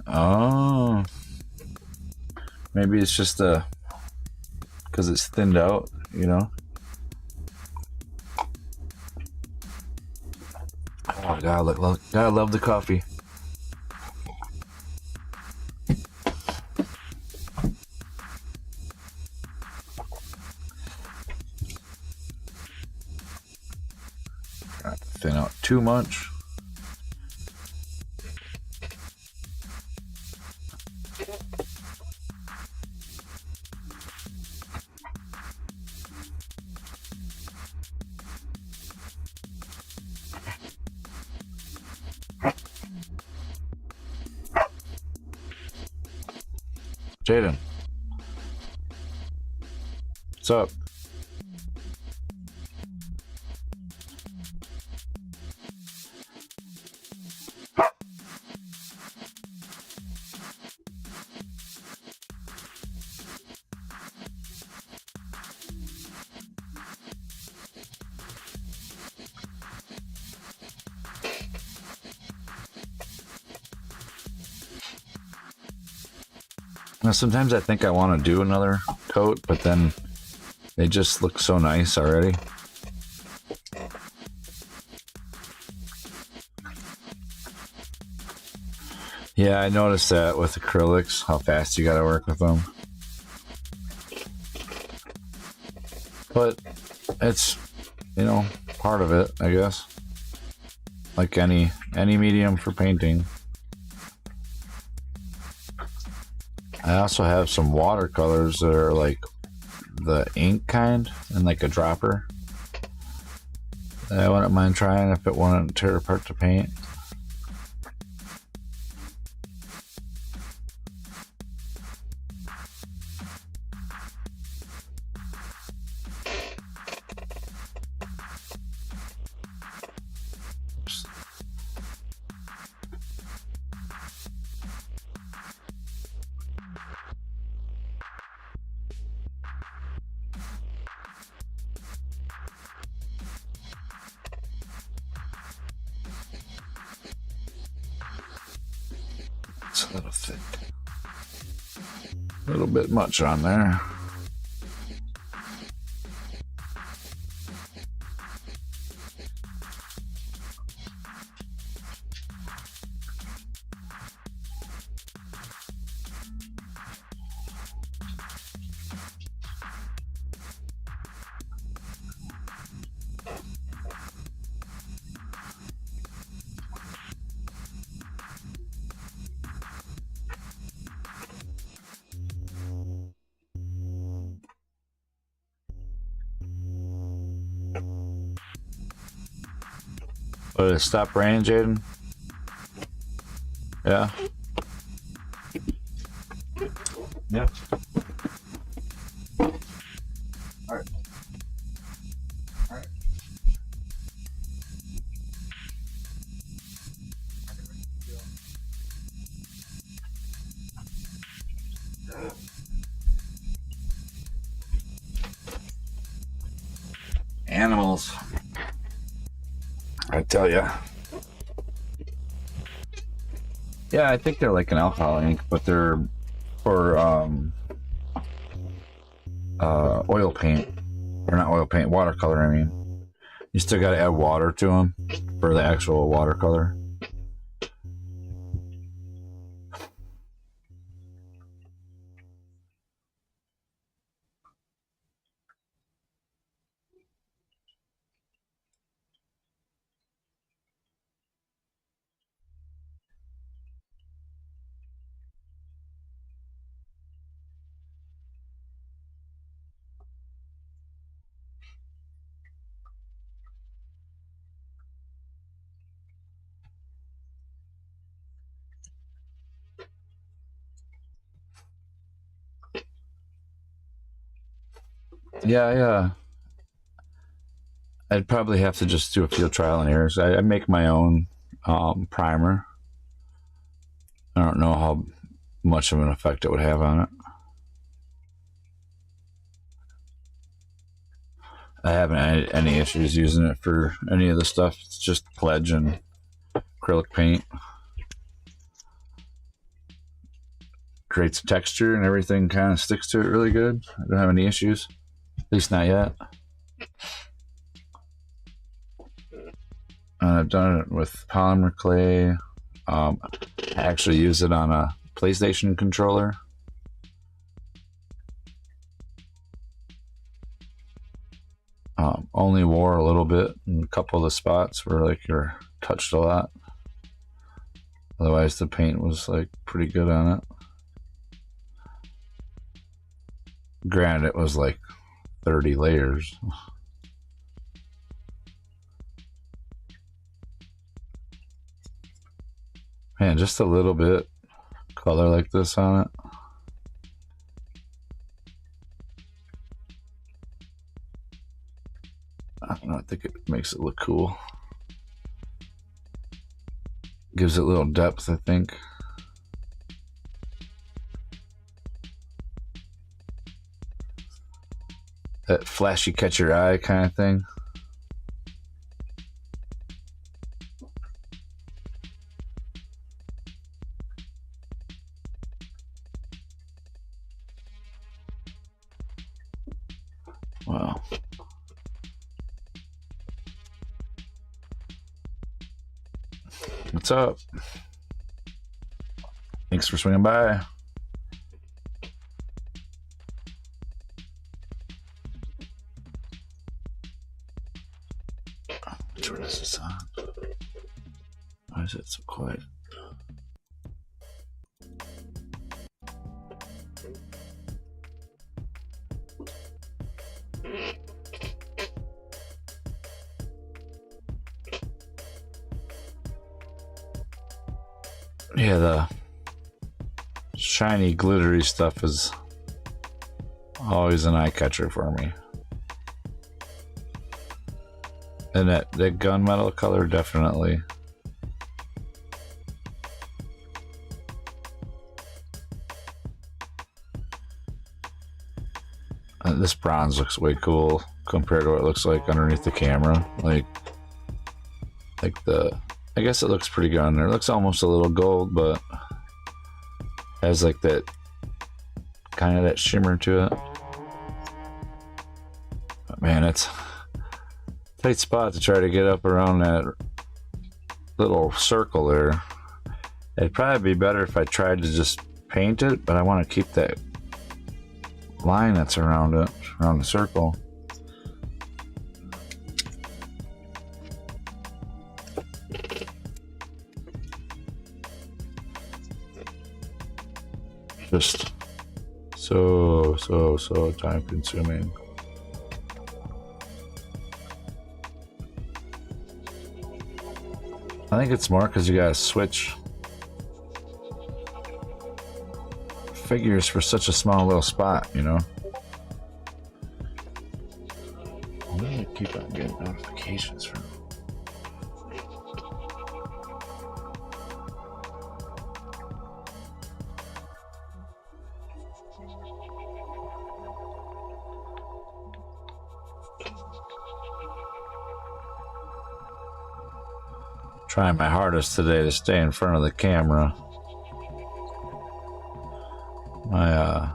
Oh, maybe it's just because it's thinned out, you know. Oh God, I love the coffee. Not to thin out too much. Jaden, what's up? Now, sometimes I think I want to do another coat, but then they just look so nice already. Yeah, I noticed that with acrylics, how fast you gotta work with them. But it's, you know, part of it, I guess. Like any medium for painting. I also have some watercolors that are like the ink kind and like a dropper. I wouldn't mind trying if it wouldn't tear apart the paint. It's a little thick. A little bit much on there. But it stopped raining, Jaden? Yeah? Yeah. Alright. Alright. Animals. I tell ya. Yeah, I think they're like an alcohol ink, but they're for oil paint. Or not oil paint, watercolor, I mean. You still gotta add water to them for the actual watercolor. Yeah. I'd probably have to just do a few trial and errors. I make my own primer. I don't know how much of an effect it would have on it. I haven't had any issues using it for any of the stuff. It's just pledge and acrylic paint. Creates texture and everything kind of sticks to it really good. I don't have any issues. At least not yet. I've done it with polymer clay. I actually use it on a PlayStation controller. Only wore a little bit in a couple of the spots where like you're touched a lot. Otherwise the paint was like pretty good on it. Granted, it was like 30 layers. Man, just a little bit color like this on it. I don't know, I think it makes it look cool. Gives it a little depth, I think. That flashy catch your eye kind of thing. Wow. What's up? Thanks for swinging by. Which one is this on? Why is it so quiet? Yeah, the shiny, glittery stuff is always an eye catcher for me. And that gunmetal color, definitely. This bronze looks way cool compared to what it looks like underneath the camera. Like I guess it looks pretty good on there. It looks almost a little gold, but has like that kind of that shimmer to it. But man, it's a tight spot to try to get up around that little circle there. It'd probably be better if I tried to just paint it, but I want to keep that line that's around it, around the circle. Just so time consuming. I think it's more because you gotta switch figures for such a small little spot, you know? I'm gonna keep on getting notifications from. Trying my hardest today to stay in front of the camera. My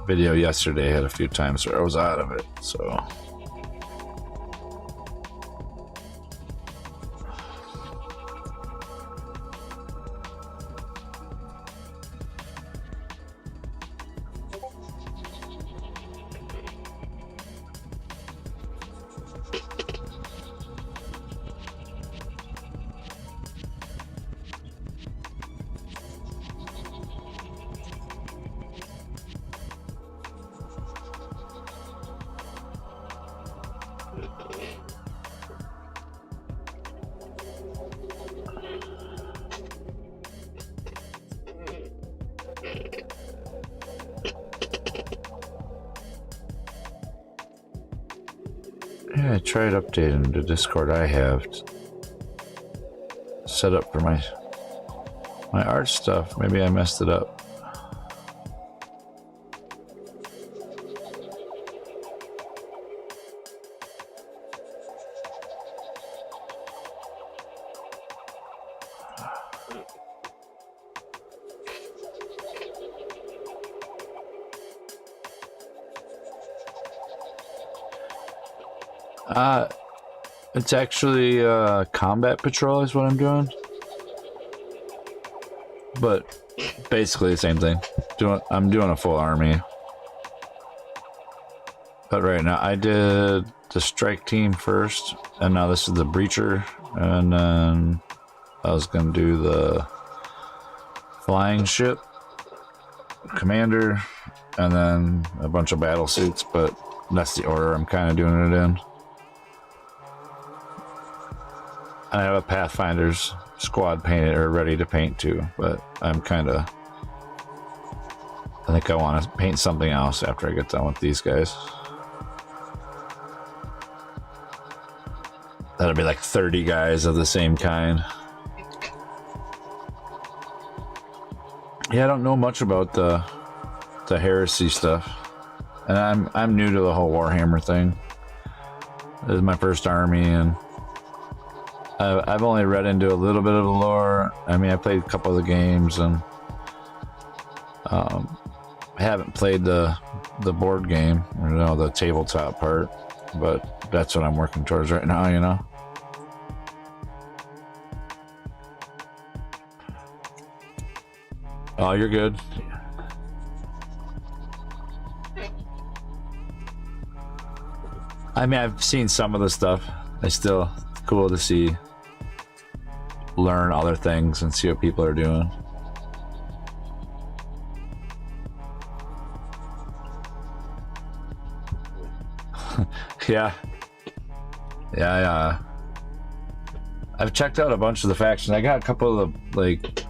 video yesterday had a few times where I was out of it, so yeah, I tried updating the Discord I have set up for my art stuff. Maybe I messed it up. It's actually combat patrol is what I'm doing, but basically the same thing. I'm doing a full army, but right now I did the strike team first, and now this is the breacher, and then I was gonna do the flying ship commander, and then a bunch of battle suits. But that's the order I'm kind of doing it in. I have a Pathfinder's squad painted or ready to paint too, but I think I want to paint something else after I get done with these guys. That'll be like 30 guys of the same kind. Yeah, I don't know much about the heresy stuff, and I'm new to the whole Warhammer thing. This is my first army, and I've only read into a little bit of the lore. I mean, I played a couple of the games, and I haven't played the board game, or the tabletop part, but that's what I'm working towards right now, you know. Oh, you're good. I mean, I've seen some of the stuff. It's still cool to see, learn other things and see what people are doing. Yeah. I've checked out a bunch of the factions. I got a couple of the, like,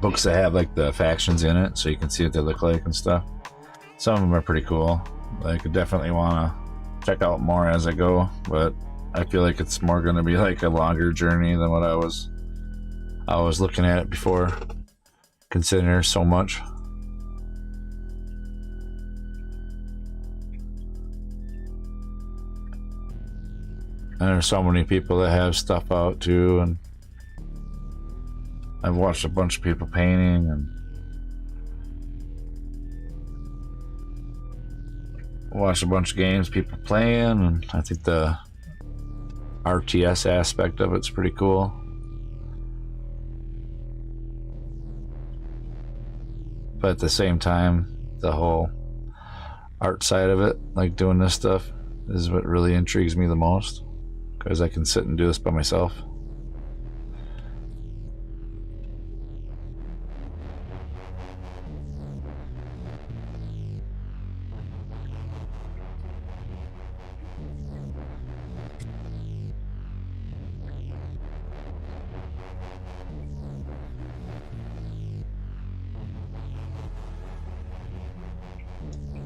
books that have, like, the factions in it, so you can see what they look like and stuff. Some of them are pretty cool. Like, I definitely want to check out more as I go, but I feel like it's more going to be, like, a longer journey than what I was looking at it before, considering there's so much. And there's so many people that have stuff out too, and I've watched a bunch of people painting and watched a bunch of games people playing, and I think the RTS aspect of it's pretty cool. But at the same time, the whole art side of it, like doing this stuff, is what really intrigues me the most. Because I can sit and do this by myself.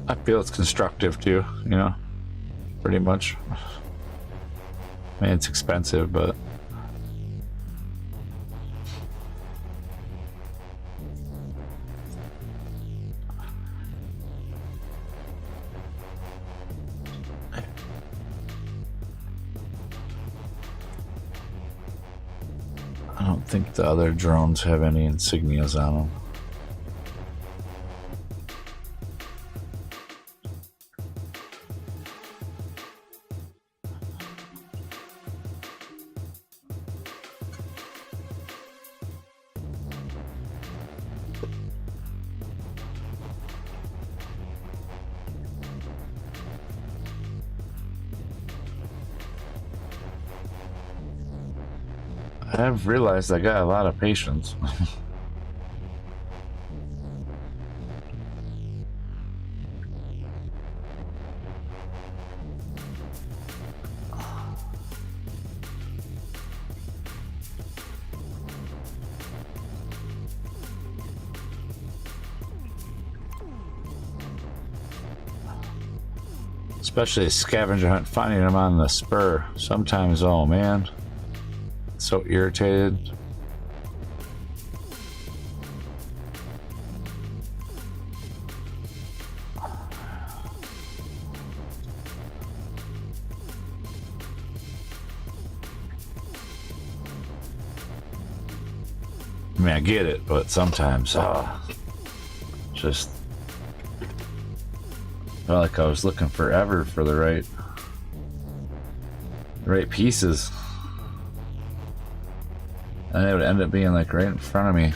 I feel it's constructive too, you know, pretty much. I mean, it's expensive, but I don't think the other drones have any insignias on them. I've realized I got a lot of patience. Especially a scavenger hunt, finding them on the spur. Sometimes, oh man. So irritated. I mean, I get it, but sometimes, just felt like I was looking forever for the right pieces. And it would end up being like right in front of me.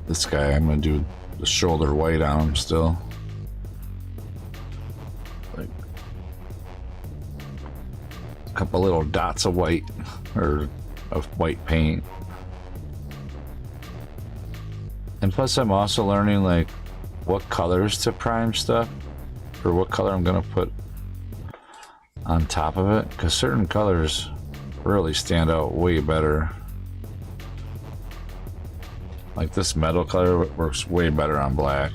This guy, I'm gonna do the shoulder white on him still. Like a couple little dots of white, or of white paint. And plus I'm also learning like what colors to prime stuff, or what color I'm gonna put on top of it, because certain colors really stand out way better. Like this metal color works way better on black.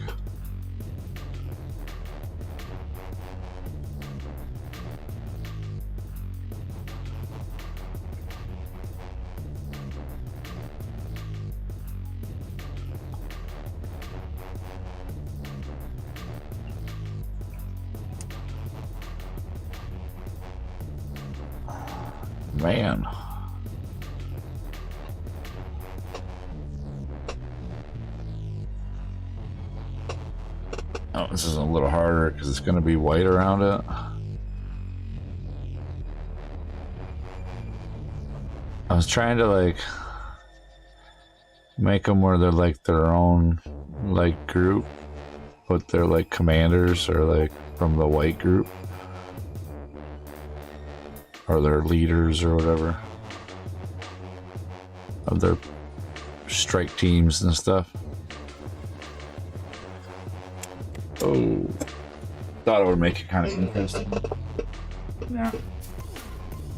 Man. Oh, this is a little harder because it's going to be white around it. I was trying to like make them where they're like their own like group, but they're like commanders or like from the white group, or their leaders or whatever of their strike teams and stuff. Oh, thought it would make it kind of interesting. Yeah.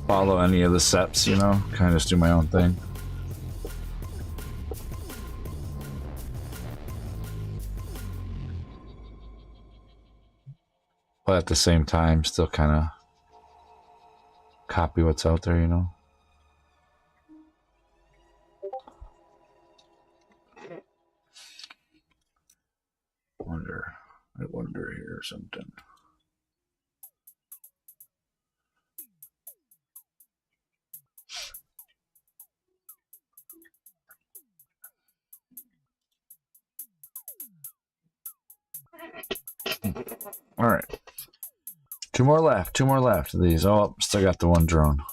Follow any of the steps, you know, kind of just do my own thing. But at the same time, still kind of copy what's out there, you know. I wonder here or something. All right. Two more left of these. Oh, still got the one drone.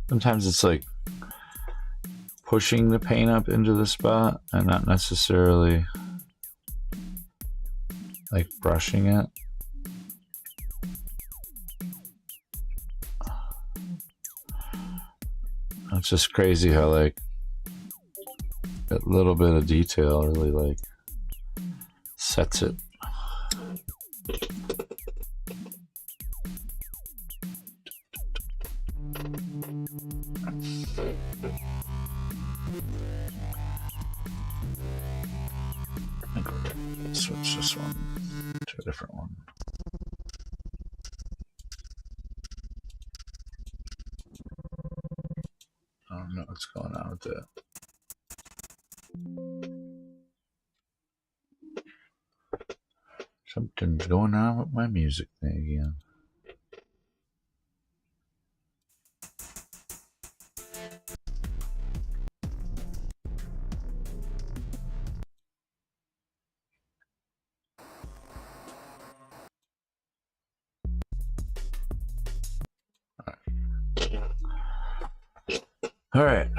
Sometimes it's like pushing the paint up into the spot and not necessarily like brushing it. It's just crazy how like that little bit of detail really like sets it. Switch this one to a different one. I don't know what's going on with that. Something's going on with my music thing again. All right.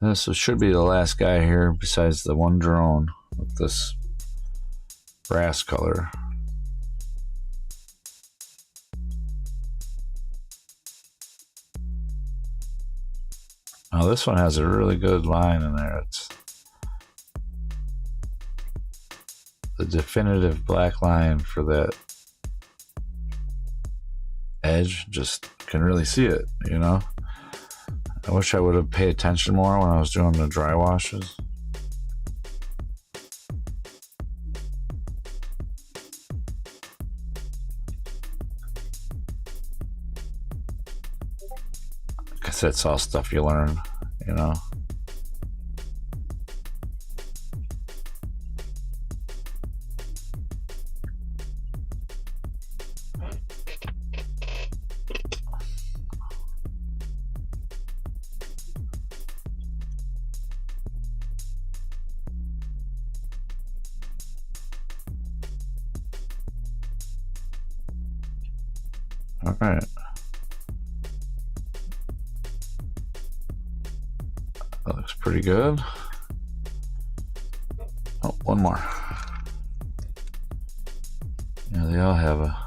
This should be the last guy here besides the one drone with this brass color. Now this one has a really good line in there. It's the definitive black line for that edge. Just can really see it, you know? I wish I would have paid attention more when I was doing the dry washes. Because that's all stuff you learn, you know? All right. That looks pretty good. Oh, one more. Yeah, they all have a...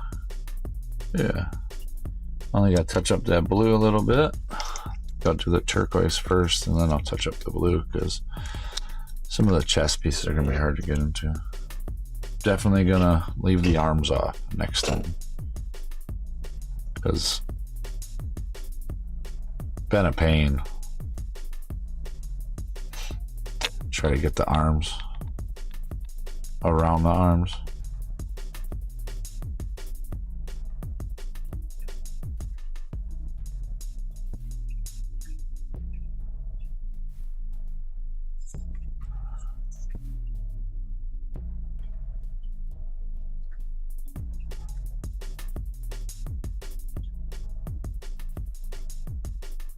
Yeah. Only got to touch up that blue a little bit. Got to do the turquoise first, and then I'll touch up the blue because some of the chest pieces are going to be hard to get into. Definitely going to leave the arms off next time because been a pain. Try to get the arms around the arms.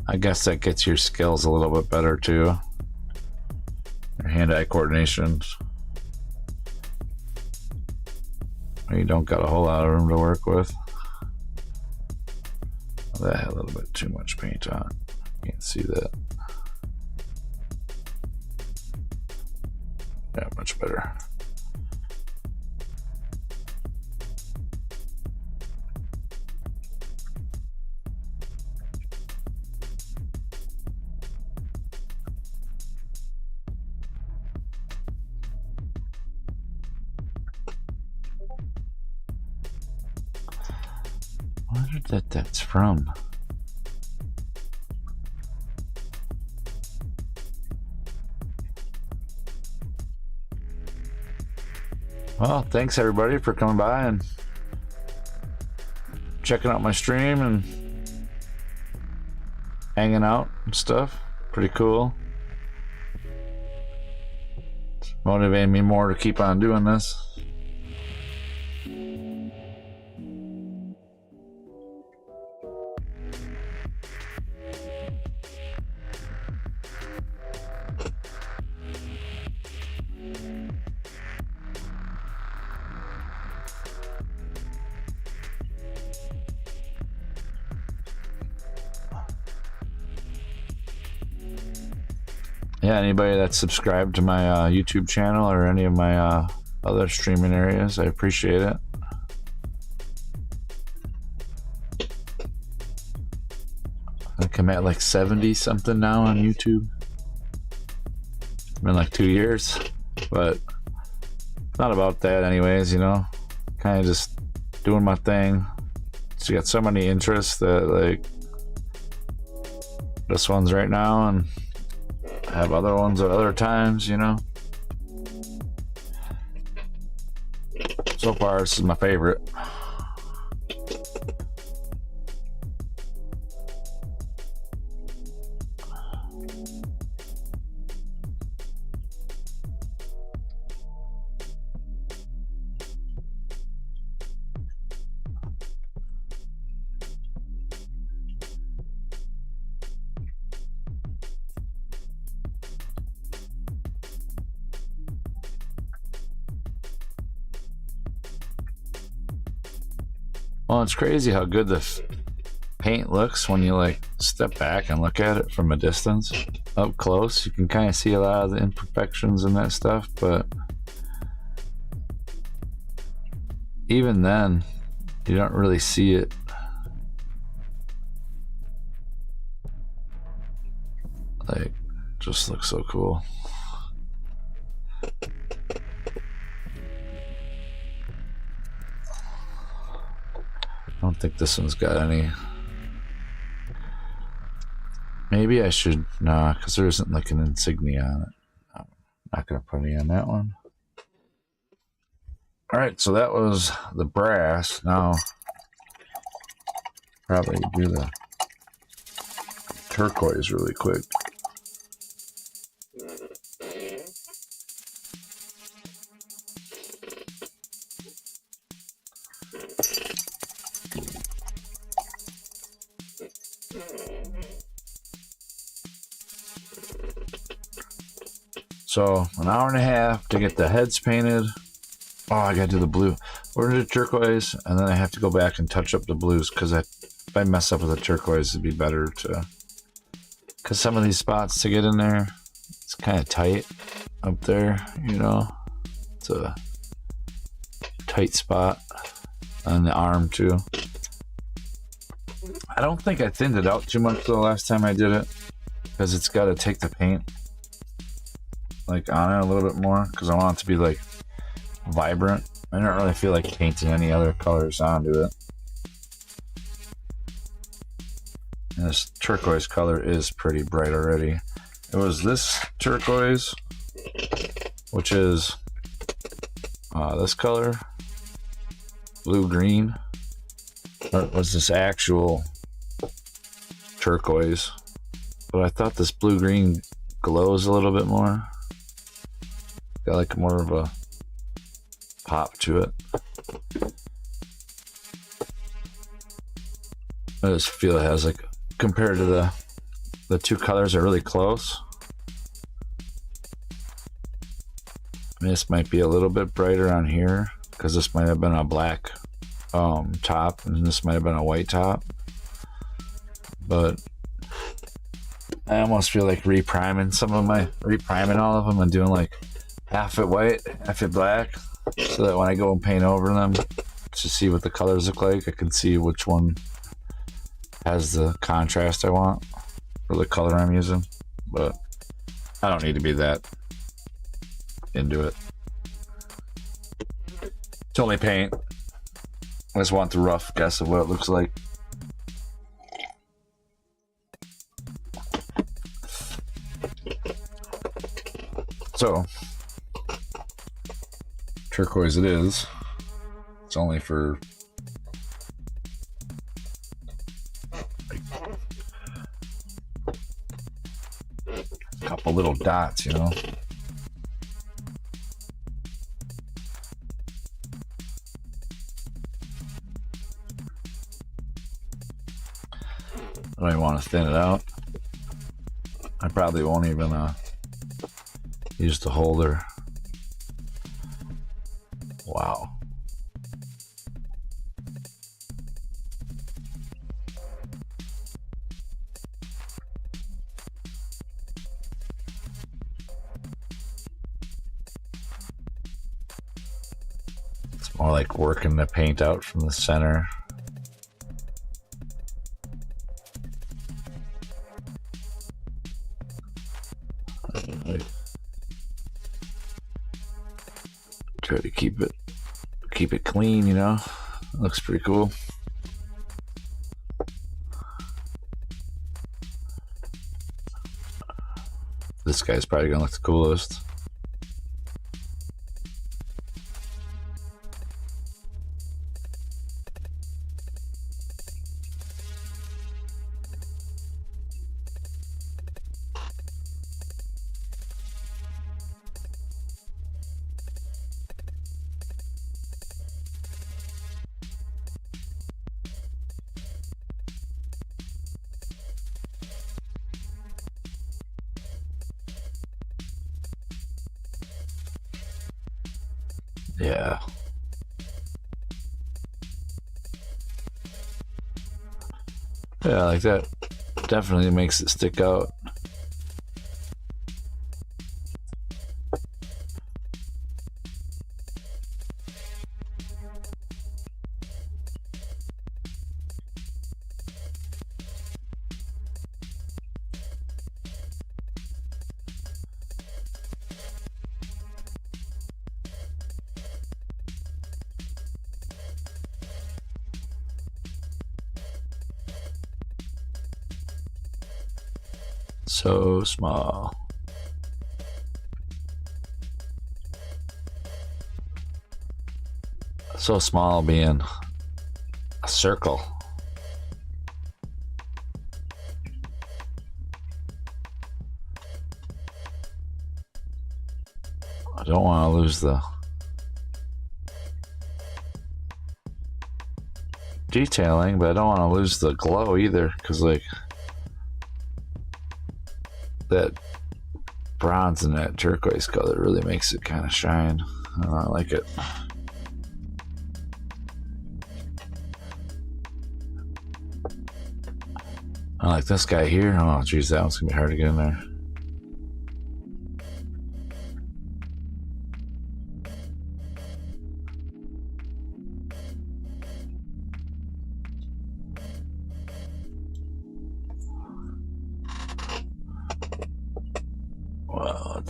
I guess that gets your skills a little bit better too. Your hand-eye coordinations. You don't got a whole lot of room to work with. That had a little bit too much paint on. Can't see that. Yeah, much better. I wonder what that's from. Well, thanks everybody for coming by and checking out my stream and hanging out and stuff. Pretty cool. It's motivating me more to keep on doing this. Yeah, anybody that's subscribed to my YouTube channel or any of my other streaming areas, I appreciate it. I think I'm at like 70 something now on YouTube. It's been like 2 years, but it's not about that anyways, you know. Kind of just doing my thing. So you got so many interests that like this one's right now, and I have other ones at other times, you know. So far, this is my favorite. Well, it's crazy how good the paint looks when you like step back and look at it from a distance. Up close, you can kind of see a lot of the imperfections and that stuff, but even then, you don't really see it. Like, just looks so cool. I don't think this one's got any. Maybe I should, nah, because there isn't like an insignia on it. I'm not gonna put any on that one. All right, so that was the brass. Now, probably do the turquoise really quick. So an hour and a half to get the heads painted. Oh, I gotta do the blue. We're gonna do turquoise, and then I have to go back and touch up the blues because if I mess up with the turquoise, it'd be better to. Because some of these spots to get in there, it's kind of tight up there, you know. It's a tight spot on the arm too. I don't think I thinned it out too much the last time I did it, because it's got to take the paint like on it a little bit more, because I want it to be like vibrant. I don't really feel like painting any other colors onto it. And this turquoise color is pretty bright already. It was this turquoise, which is this color, blue-green. Or it was this actual turquoise, but I thought this blue-green glows a little bit more. Got like more of a pop to it. I just feel it has like, compared to the two colors are really close. I mean, this might be a little bit brighter on here because this might have been a black top and this might have been a white top, but I almost feel like repriming all of them and doing like half it white, half it black, so that when I go and paint over them to see what the colors look like, I can see which one has the contrast I want for the color I'm using. But I don't need to be that into it. It's only paint. I just want the rough guess of what it looks like. So, turquoise it is. It's only for like a couple little dots, you know. I don't even want to thin it out. I probably won't even use the holder. Wow. It's more like working the paint out from the center. Try to keep it clean, you know. It looks pretty cool. This guy's probably gonna look the coolest. Yeah. Yeah, like that definitely makes it stick out. So small. So small being a circle. I don't want to lose the detailing, but I don't want to lose the glow either, because like that bronze and that turquoise color really makes it kind of shine. I don't know, I like it. I like this guy here. Oh geez, that one's gonna be hard to get in there.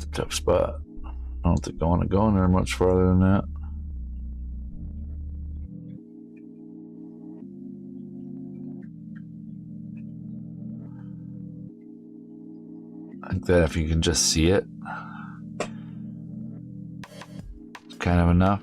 It's a tough spot. I don't think I want to go in there much farther than that. I think that if you can just see it, it's kind of enough.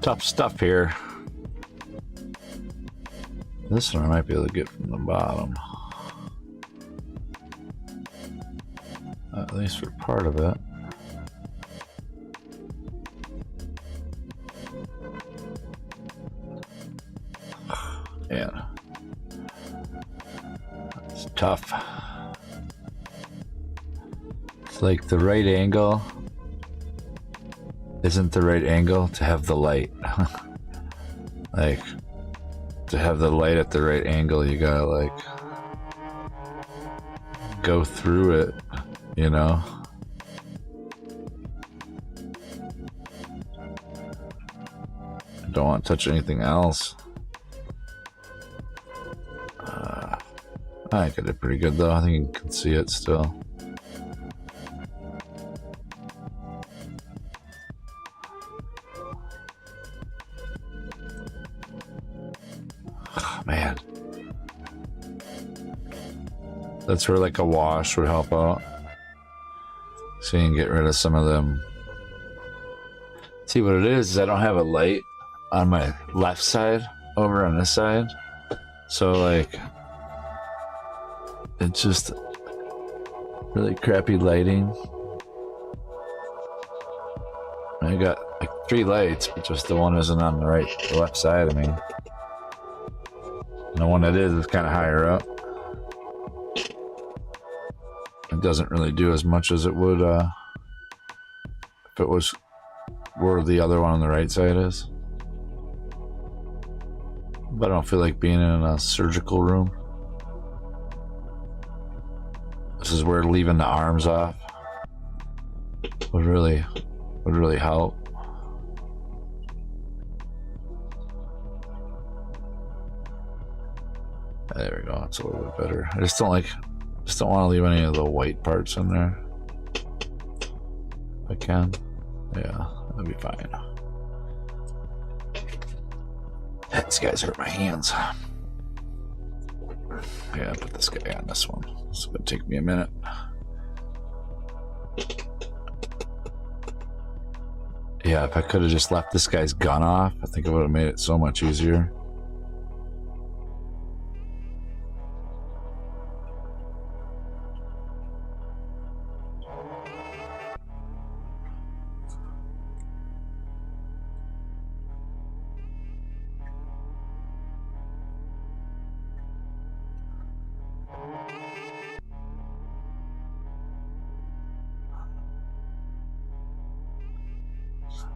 Tough stuff here. This one I might be able to get from the bottom. At least for part of it. Yeah. It's tough. It's like the right angle isn't the right angle to have the light. Like, to have the light at the right angle, you gotta like go through it, you know? I don't want to touch anything else. I think I did pretty good though. I think you can see it still. Man, that's where like a wash would help out. So you can get rid of some of them. See what it is I don't have a light on my left side over on this side. So like, it's just really crappy lighting. I got like 3 lights, but just the one isn't on the left side of me. And the one that is kind of higher up. It doesn't really do as much as it would if it was where the other one on the right side is. But I don't feel like being in a surgical room. This is where leaving the arms off would really help. There we go. It's a little bit better. I just don't want to leave any of the white parts in there. If I can. Yeah, that'd be fine. These guys hurt my hands. Yeah, put this guy on this one. It's gonna take me a minute. Yeah, if I could have just left this guy's gun off, I think it would have made it so much easier.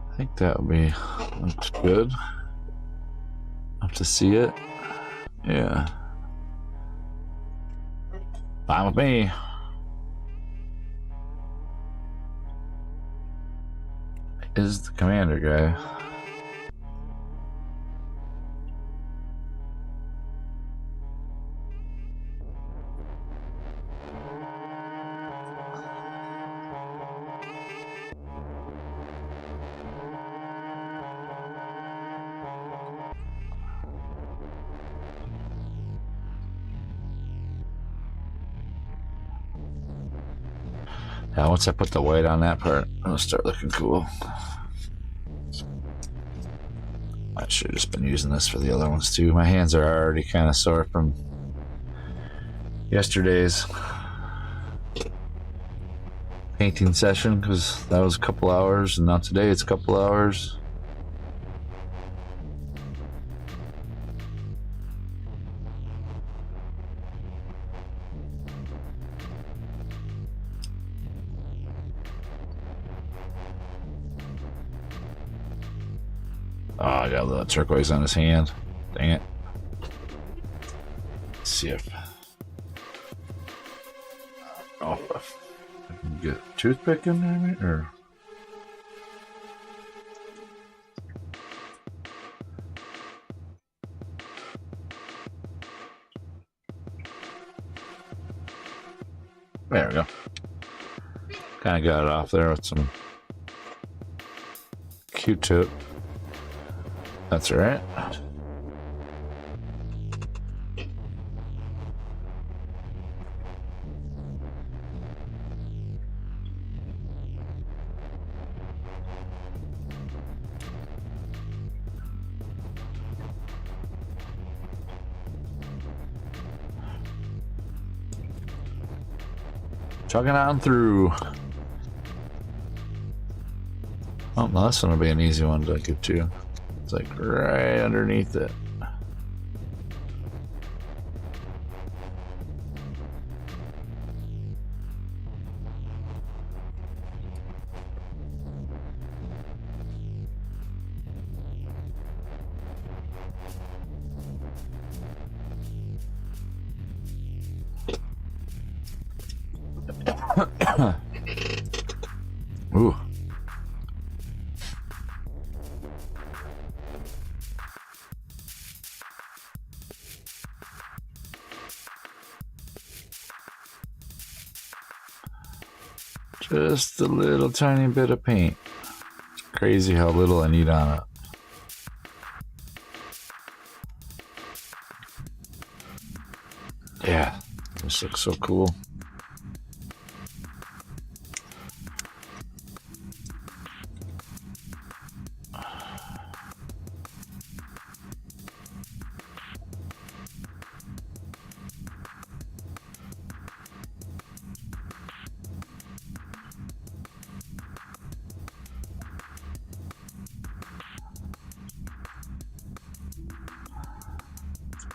I think that would be looks good. Have to see it. Yeah. Fine with me. Is the commander guy. Now, once I put the white on that part, it'll start looking cool. I should have just been using this for the other ones too. My hands are already kind of sore from yesterday's painting session because that was a couple hours, and now today it's a couple hours. Oh, I got a little turquoise on his hand. Dang it. Let's see if... Oh, if I can get a toothpick in there, maybe? Or... There we go. Kind of got it off there with some Q-tip. That's all right. Chugging on through. Oh, no, this one will be an easy one to get to. It's like right underneath it. Ooh. Just a little tiny bit of paint. It's crazy how little I need on it. Yeah, this looks so cool.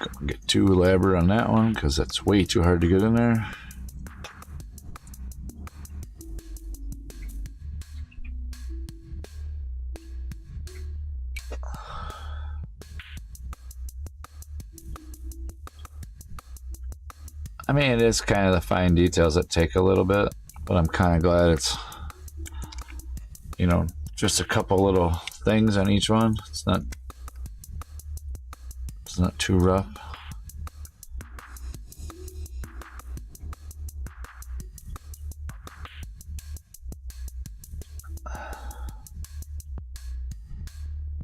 Don't get too elaborate on that one because that's way too hard to get in there. I mean, it is kind of the fine details that take a little bit, but I'm kind of glad it's, you know, just a couple little things on each one. It's not too rough.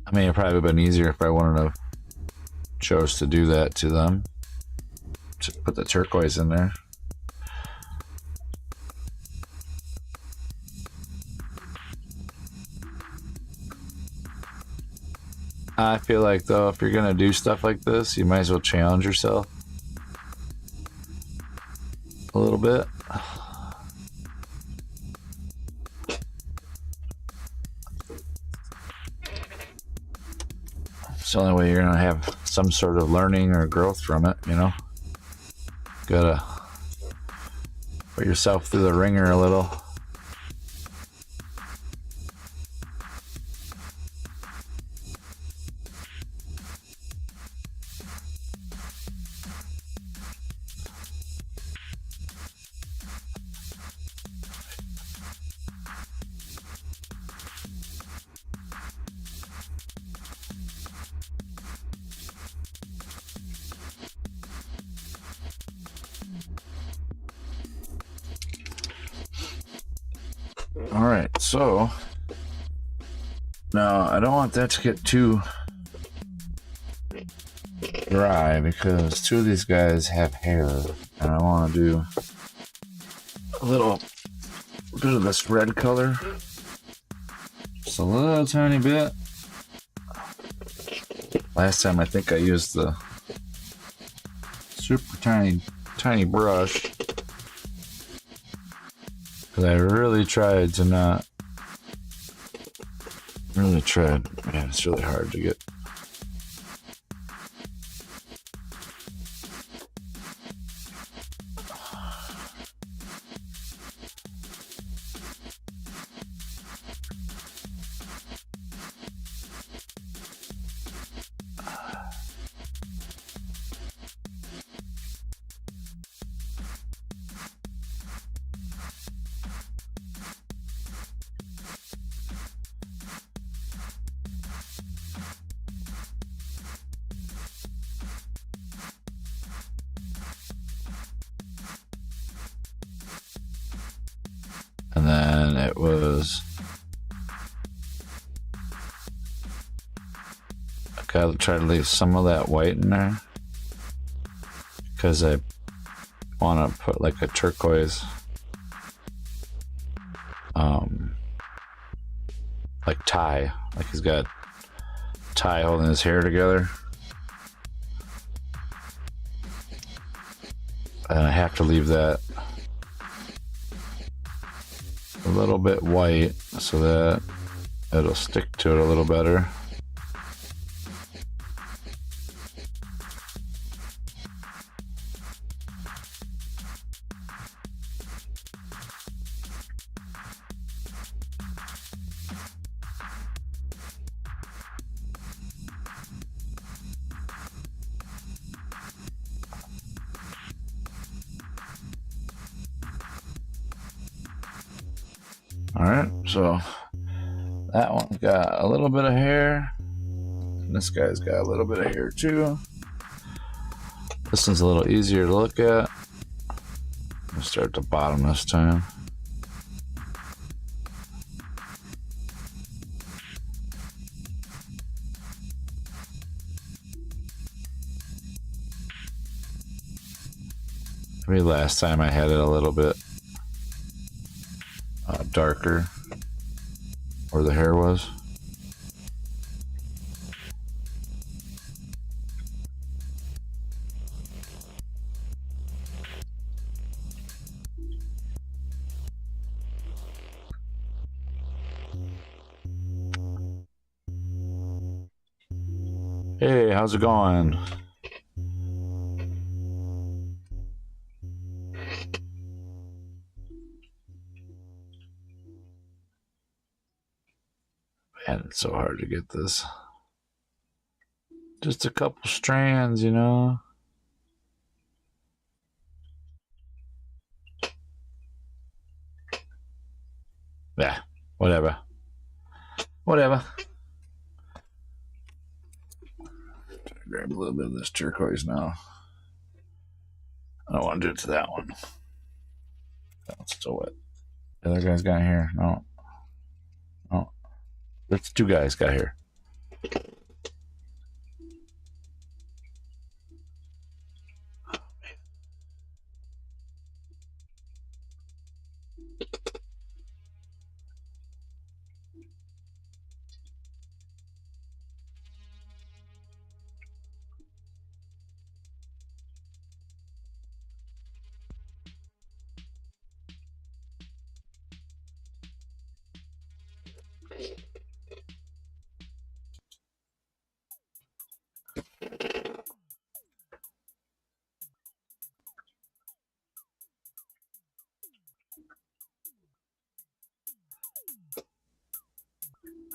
I mean, it probably would have been easier if I wouldn't have chose to do that to them. To put the turquoise in there. I feel like, though, if you're gonna do stuff like this, you might as well challenge yourself a little bit. It's the only way you're gonna have some sort of learning or growth from it, you know? Gotta put yourself through the ringer a little. Alright, so now I don't want that to get too dry because two of these guys have hair and I want to do a little bit of this red color, just a little tiny bit. Last time I think I used the super tiny brush because I really tried to not man, it's really hard to get. and it was... I gotta try to leave some of that white in there because I want to put like a turquoise like tie, like he's got tie holding his hair together, and I have to leave that a little bit white so that it'll stick to it a little better. Alright, so that one's got a little bit of hair. And this guy's got a little bit of hair too. This one's a little easier to look at. I'll start at the bottom this time. Maybe last time I had it a little bit darker where the hair was. Hey, how's it going? Man, it's so hard to get this. Just a couple strands, you know? Yeah, whatever. Whatever. Grab a little bit of this turquoise now. I don't want to do it to that one. That one's still wet. The other guy's got hair. No. No. That's two guys got hair.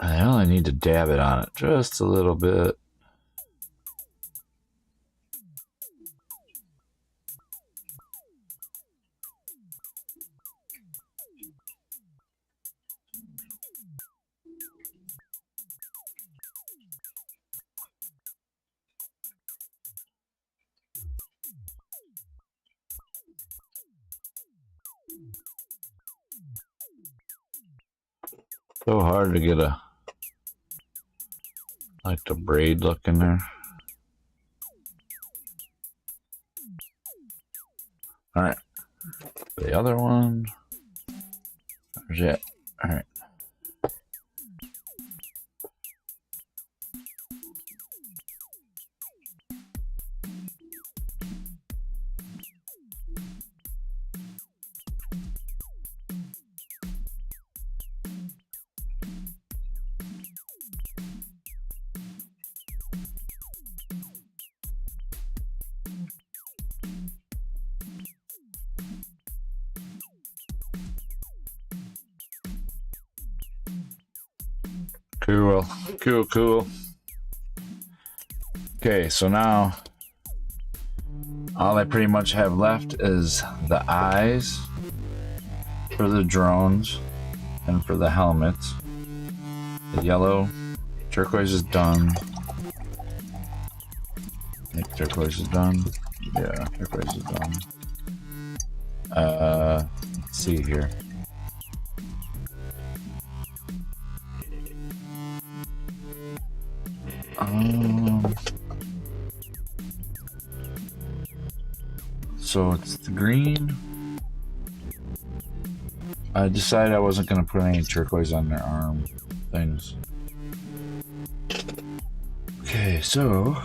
I only need to dab it on it just a little bit. So hard to get a like the braid look in there. All right, the other one. Where's it? All right. Cool, cool, cool. Okay, so now all I pretty much have left is the eyes for the drones and for the helmets. The yellow, turquoise is done. I think turquoise is done. Yeah, turquoise is done. Let's see here. So it's the green. I decided I wasn't going to put any turquoise on their arm things. Okay, so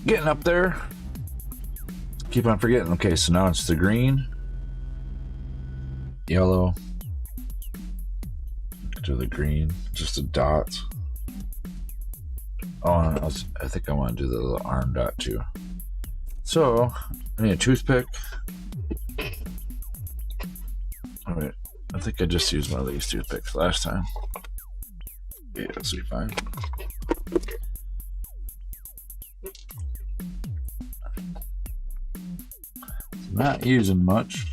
getting up there. Keep on forgetting. Okay, so now it's the green, yellow, to the green, just a dot. Oh, I think I want to do the little arm dot too. So I need a toothpick. All right, I think I just used one of these toothpicks last time. Yeah, this will be fine. Not using much.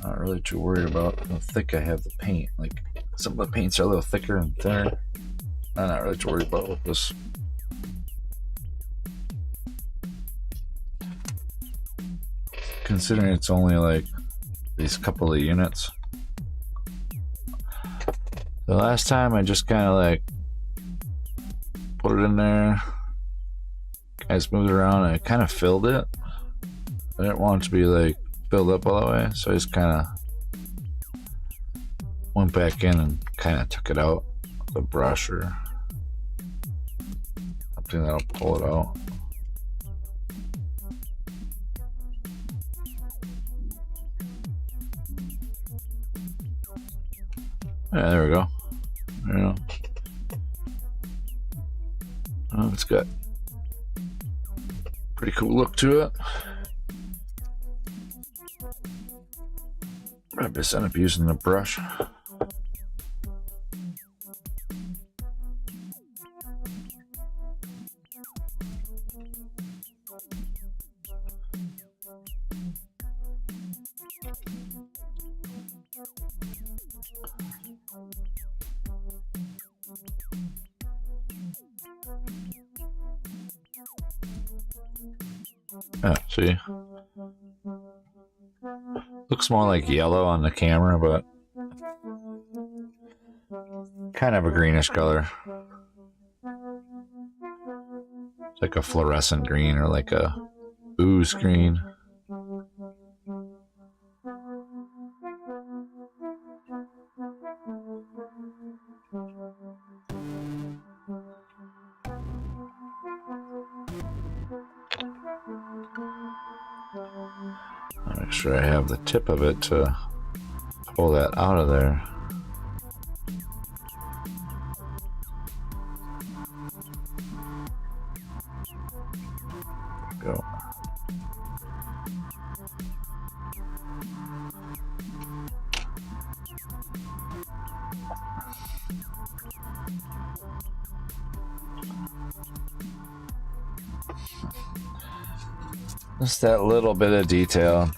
Not really too worried about how thick I have the paint. Like some of the paints are a little thicker and thinner. I'm not really too worried about with this. Considering it's only like these couple of units. The last time I just kind of like put it in there, kind of smoothed it around, and I kind of filled it. I didn't want it to be like filled up all the way, so I just kind of went back in and kind of took it out with a brush or something that'll pull it out. Yeah, there we go. There you go. Oh, it's got a pretty cool look to it. I just end up using the brush. Yeah, see? Looks more like yellow on the camera, but kind of a greenish color. It's like a fluorescent green or like a ooze green. I'll make sure I have the tip of it to pull that out of there. There we go. Just that little bit of detail.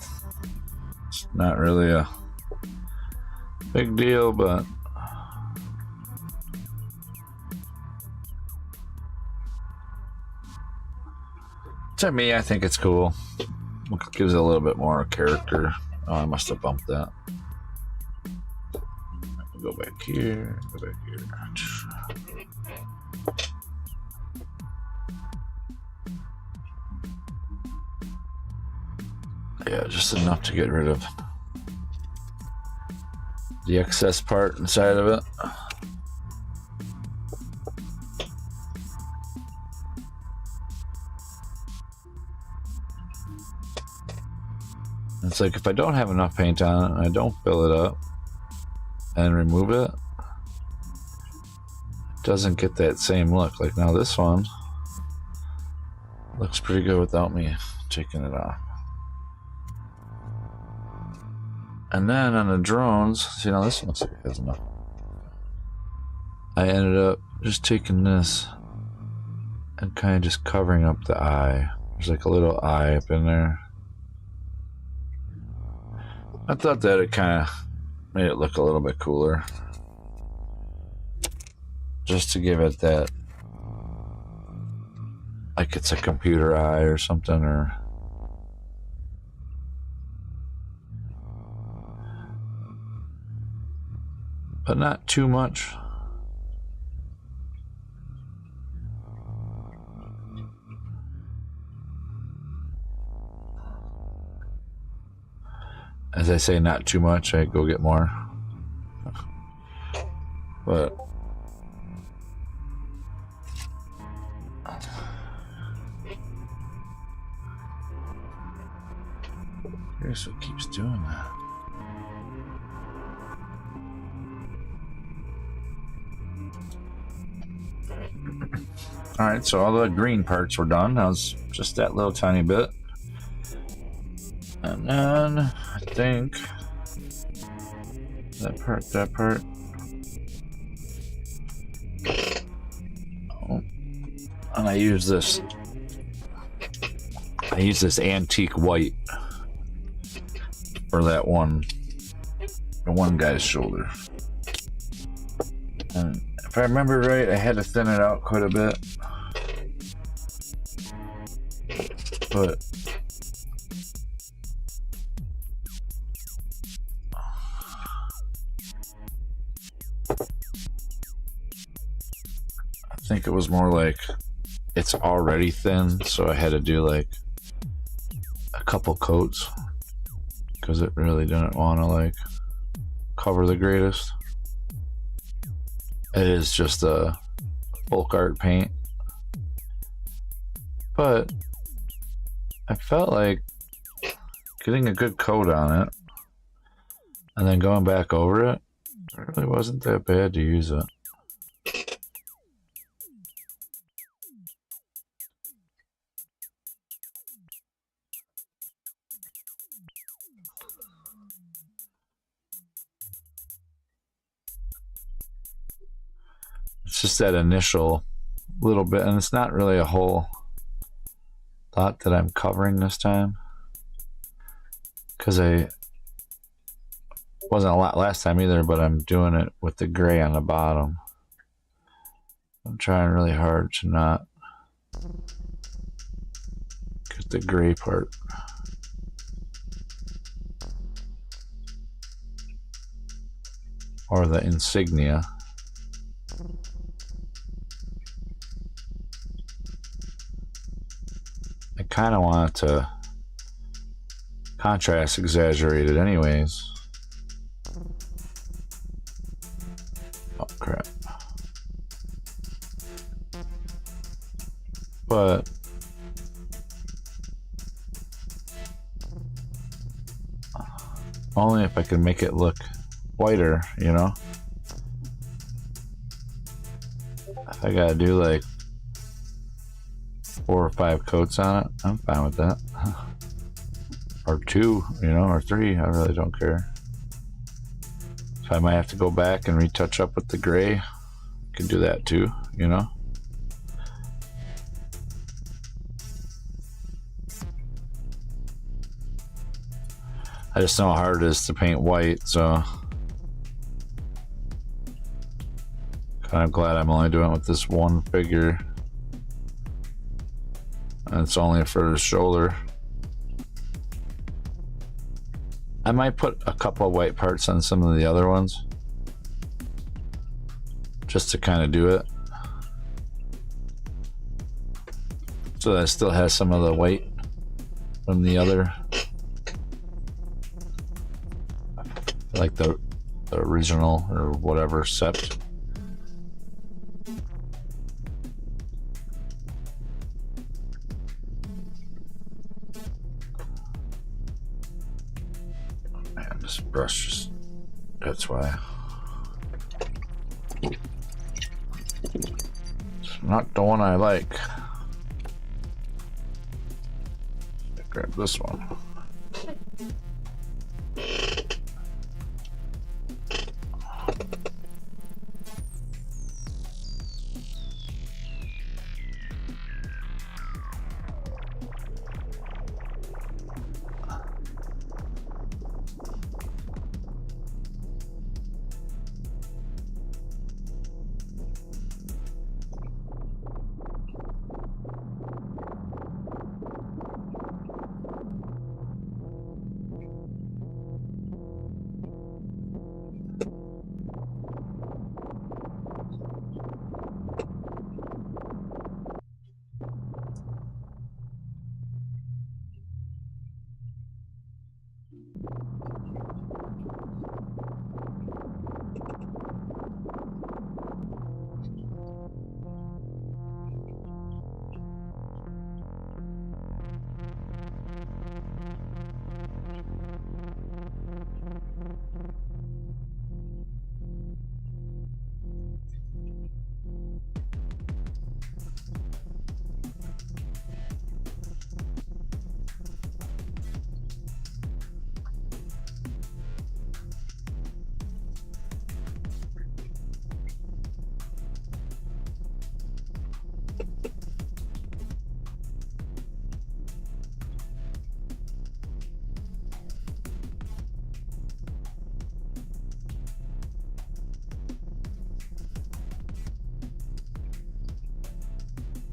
It's not really a big deal, but to me, I think it's cool. It gives it a little bit more character. Oh, I must have bumped that. Go back here, go back here. Yeah, just enough to get rid of the excess part inside of it. It's like if I don't have enough paint on it and I don't fill it up and remove it, it doesn't get that same look. Like now this one looks pretty good without me taking it off. And then on the drones, see now this one looks like it has enough. I ended up just taking this and kind of just covering up the eye. There's like a little eye up in there. I thought that it kind of made it look a little bit cooler. Just to give it that like it's a computer eye or something, or but not too much. As I say, not too much. I go get more. But here's what keeps doing that. Alright, so all the green parts were done. That was just that little tiny bit. And then I think that part. Oh. And I use this antique white for that one, the one guy's shoulder. And if I remember right, I had to thin it out quite a bit. But I think it was more like it's already thin, so I had to do like a couple coats because it really didn't want to like cover the greatest. It is just a folk art paint, but I felt like getting a good coat on it and then going back over it, it really wasn't that bad to use it. It's just that initial little bit, and it's not really a whole lot that I'm covering this time, because I wasn't a lot last time either, but I'm doing it with the gray on the bottom. I'm trying really hard to not get the gray part. Or the insignia. I kind of want it to contrast exaggerated anyways. Oh crap. But only if I can make it look whiter, you know? If I gotta do like 4 or 5 coats on it, I'm fine with that. Or 2, you know, or 3, I really don't care. If I might have to go back and retouch up with the gray, I can do that too, you know. I just know how hard it is to paint white, so kind of glad I'm only doing it with this one figure. And it's only for the shoulder. I might put a couple of white parts on some of the other ones, just to kind of do it, so that it still has some of the white from the other, like the original or whatever sept. Man, this brush just, that's why. It's not the one I like. Grab this one.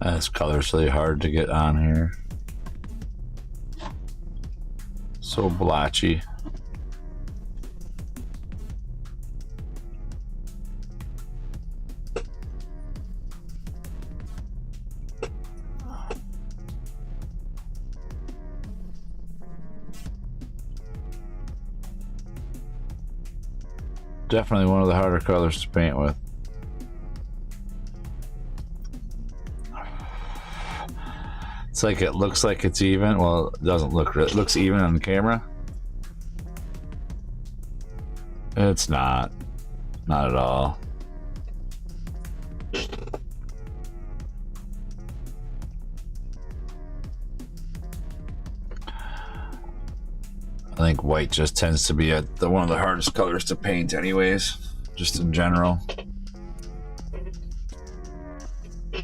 This color's really hard to get on here. So blotchy. Definitely one of the harder colors to paint with. It's like it looks like it's even. Well, it doesn't look. It looks even on camera. It's not. Not at all. I think white just tends to be one of the hardest colors to paint anyways, just in general.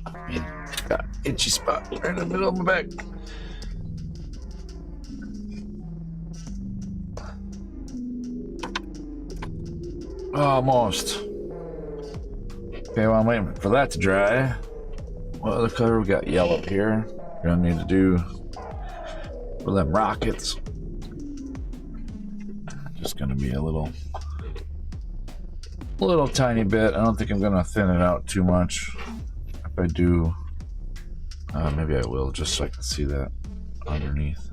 I mean, got an itchy spot right in the middle of my back. Almost. Okay, well, I'm waiting for that to dry. What other color we got? Yellow here. We're gonna need to do for them rockets. Just gonna be a little tiny bit. I don't think I'm gonna thin it out too much. If I do, maybe I will, just so I can see that underneath.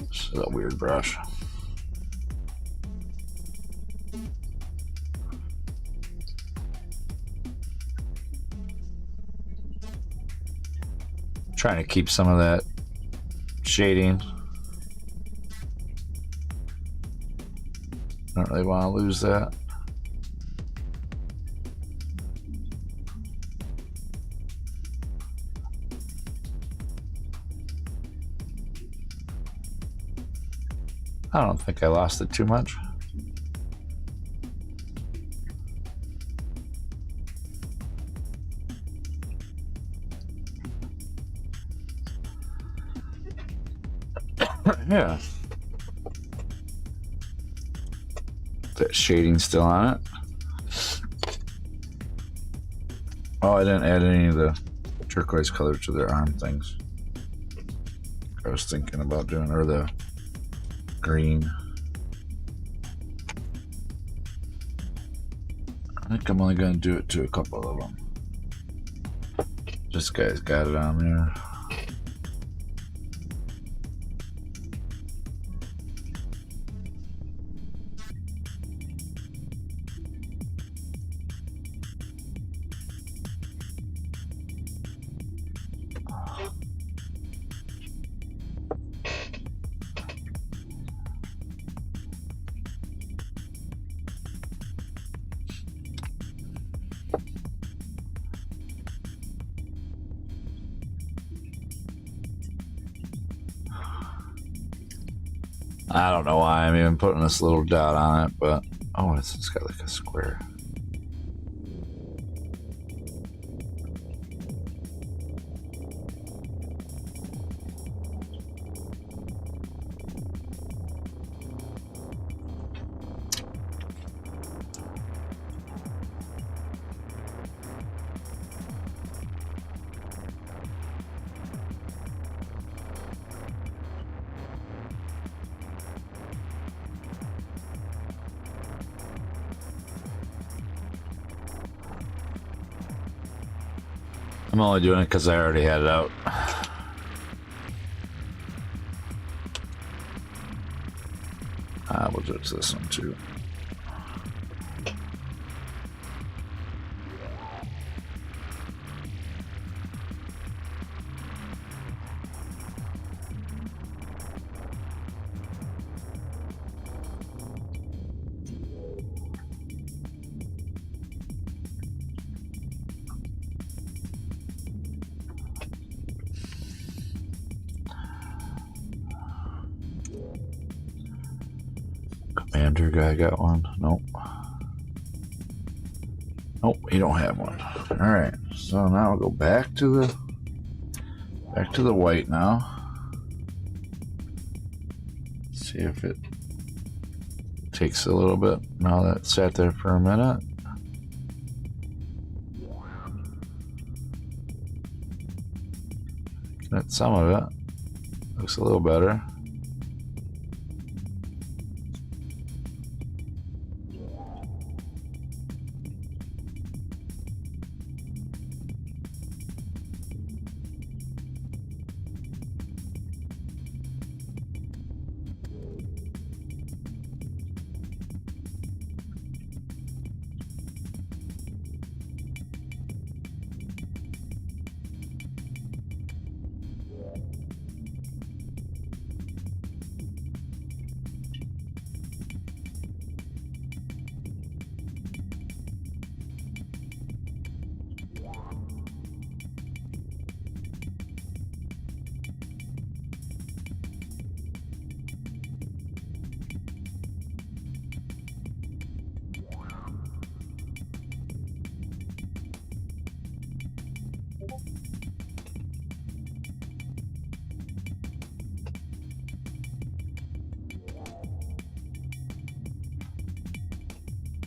This is a weird brush. Trying to keep some of that shading. Don't really want to lose that. I don't think I lost it too much. Yeah. That shading still on it. Oh, I didn't add any of the turquoise color to their arm things. I was thinking about doing, or the green. I think I'm only going to do it to a couple of them. This guy's got it on there. I don't know why I'm even putting this little dot on it, but oh, it's got like a square. I'm only doing it because I already had it out. We'll do this one too. Commander guy got one? Nope. Nope, he don't have one. Alright, so now we'll go back to the white now. See if it takes a little bit. Now that it sat there for a minute. That's some of it. Looks a little better.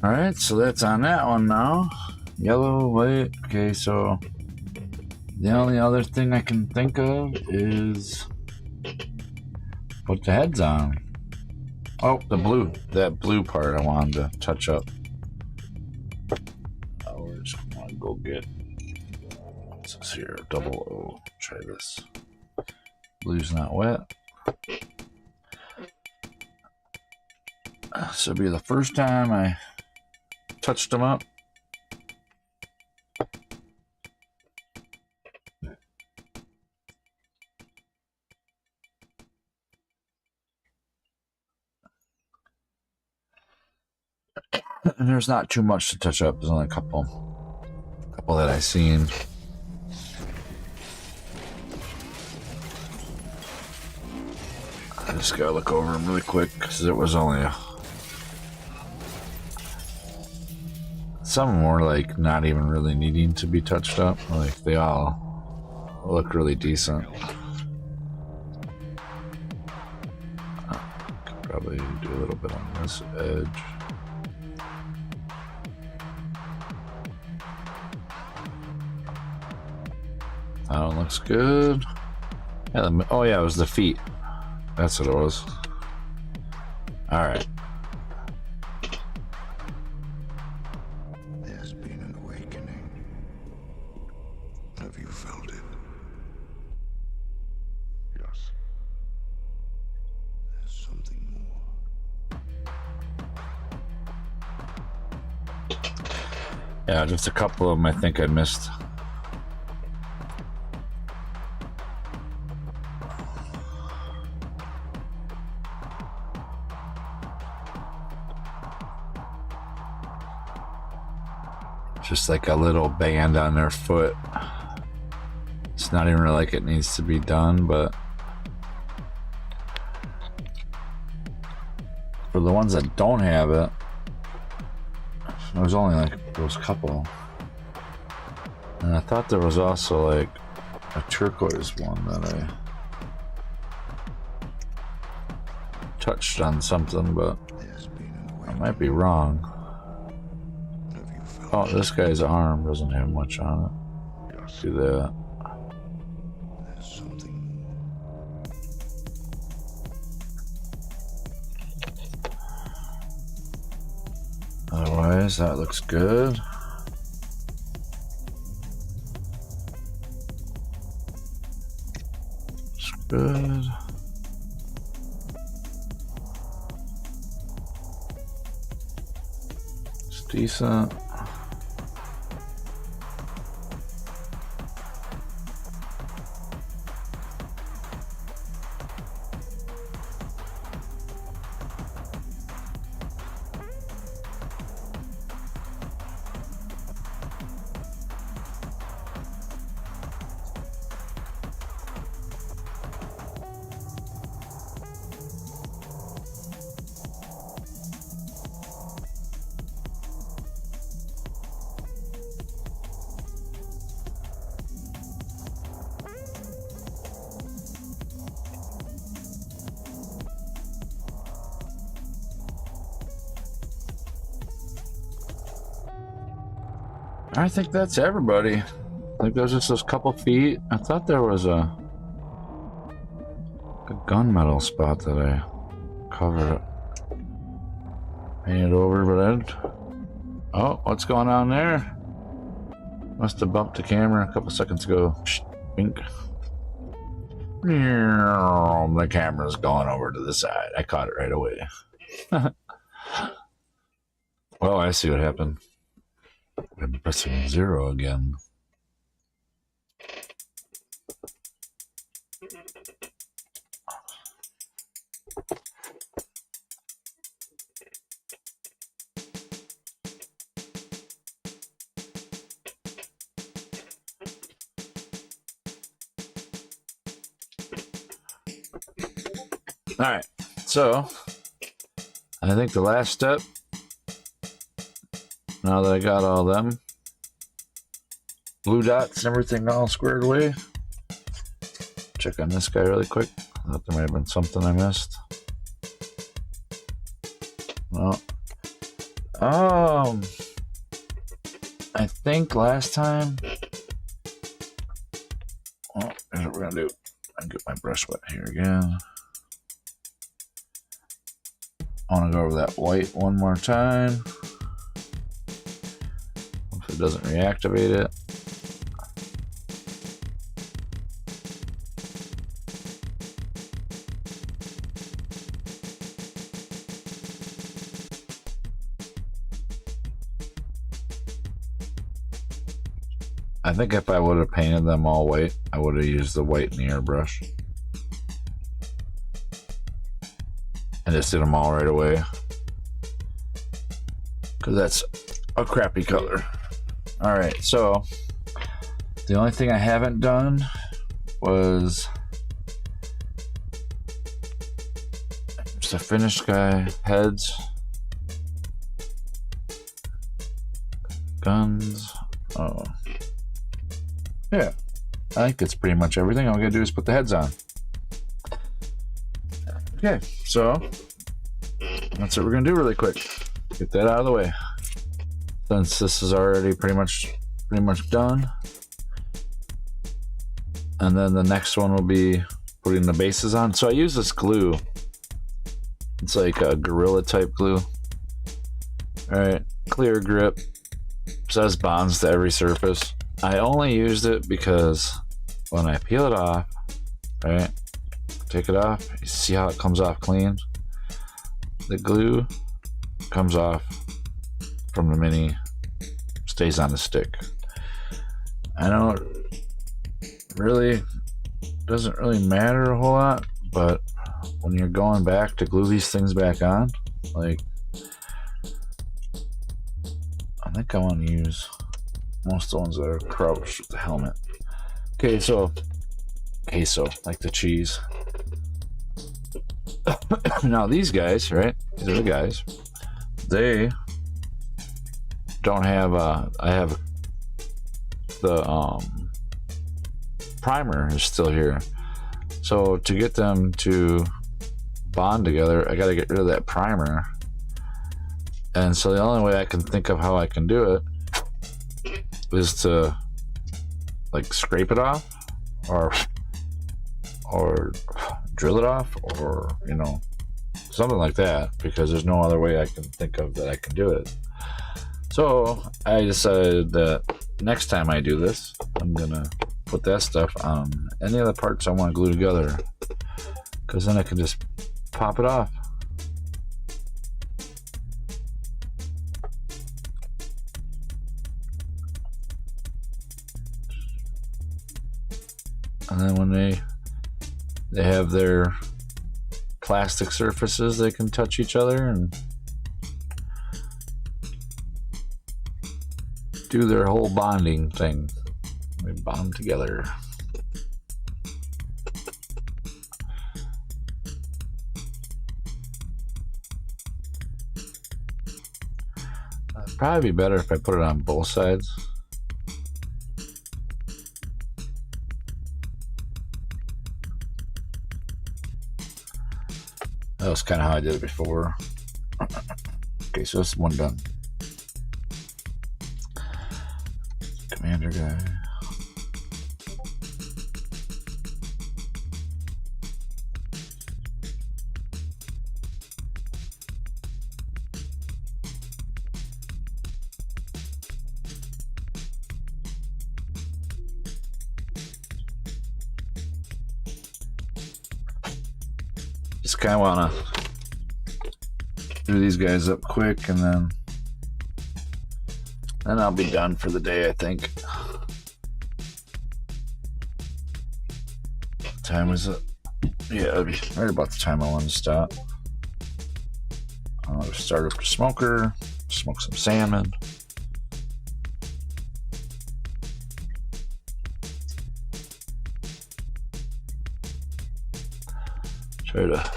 Alright, so that's on that one now. Yellow, white. Okay, so the only other thing I can think of is put the heads on. Oh, the blue. That blue part I wanted to touch up. We're just gonna go get what's this here? Double O. Try this. Blue's not wet. This will be the first time I touched them up. And there's not too much to touch up. There's only a couple that I seen. I just gotta look over them really quick because it was only a. Some of them were like not even really needing to be touched up. Like they all look really decent. Could probably do a little bit on this edge. That one looks good. Yeah, oh yeah, it was the feet. That's what it was. All right. There's been an awakening. Have you felt it? Yes. There's something more. Yeah, just a couple of them I think I missed. Just like a little band on their foot. It's not even really like it needs to be done, but for the ones that don't have it, there's only like those couple. And I thought there was also like a turquoise one that I touched on something, but I might be wrong. Oh, this guy's arm doesn't have much on it. See that? There's something more. Otherwise, that looks good. It's good. It's decent. I think that's everybody. I think there's just those couple feet. I thought there was a gunmetal spot that I covered, painted over, but I didn't. Oh, what's going on there? Must have bumped the camera a couple seconds ago. Bink. The camera's gone over to the side. I caught it right away. Oh, I see what happened. I'm pressing 0 again. Alright, so I think the last step, now that I got all them blue dots and everything all squared away, check on this guy really quick. I thought there might have been something I missed. Well, I think last time, well, here's what we're gonna do. I'll get my brush wet here again. I want to go over that white one more time. If it doesn't reactivate it. I think if I would have painted them all white, I would have used the white in the airbrush. I just did them all right away. Because that's a crappy color. Alright, so the only thing I haven't done was just a finished guy, heads, guns. Oh, yeah, I think that's pretty much everything. All we gotta do is put the heads on. Okay, so that's what we're gonna do really quick. Get that out of the way. Since this is already pretty much done. And then the next one will be putting the bases on. So I use this glue. It's like a Gorilla type glue. Alright, clear grip. Says bonds to every surface. I only used it because when I peel it off, right? Take it off, you see how it comes off clean? The glue comes off from the mini, stays on the stick. I know it really doesn't really matter a whole lot, but when you're going back to glue these things back on, like, I think I want to use most of the ones that are crouched with the helmet. Queso, like the cheese. Now these guys, right? These are the guys. They don't have I have the primer is still here. So to get them to bond together, I gotta get rid of that primer. And so the only way I can think of how I can do it is to like scrape it off or drill it off, or you know, something like that, because there's no other way I can think of that I can do it. So I decided that next time I do this, I'm gonna put that stuff on any of the parts I want to glue together, because then I can just pop it off. And then when they have their plastic surfaces, they can touch each other and do their whole bonding thing. They bond together. It'd probably be better if I put it on both sides. That was kind of how I did it before. Okay, so that's one done. commander guy. Just kind of want to do these guys up quick, and then I'll be done for the day, I think. What time is it? Yeah, it'll be right about the time I want to stop. I'll start up the smoker, smoke some salmon. Try to.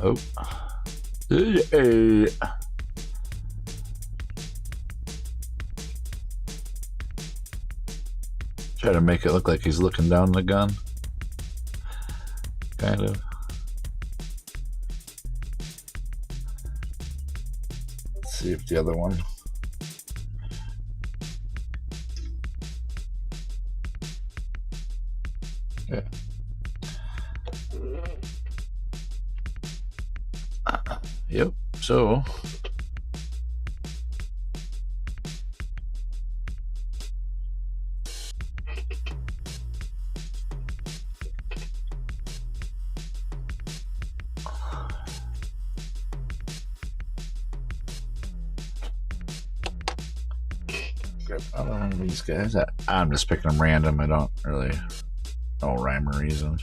Oh. Hey. Try to make it look like he's looking down the gun. Kind of. Let's see if the other one. Yeah. Yep. So. Grab another one of these guys. I'm just picking them random. I don't really know rhyme or reason.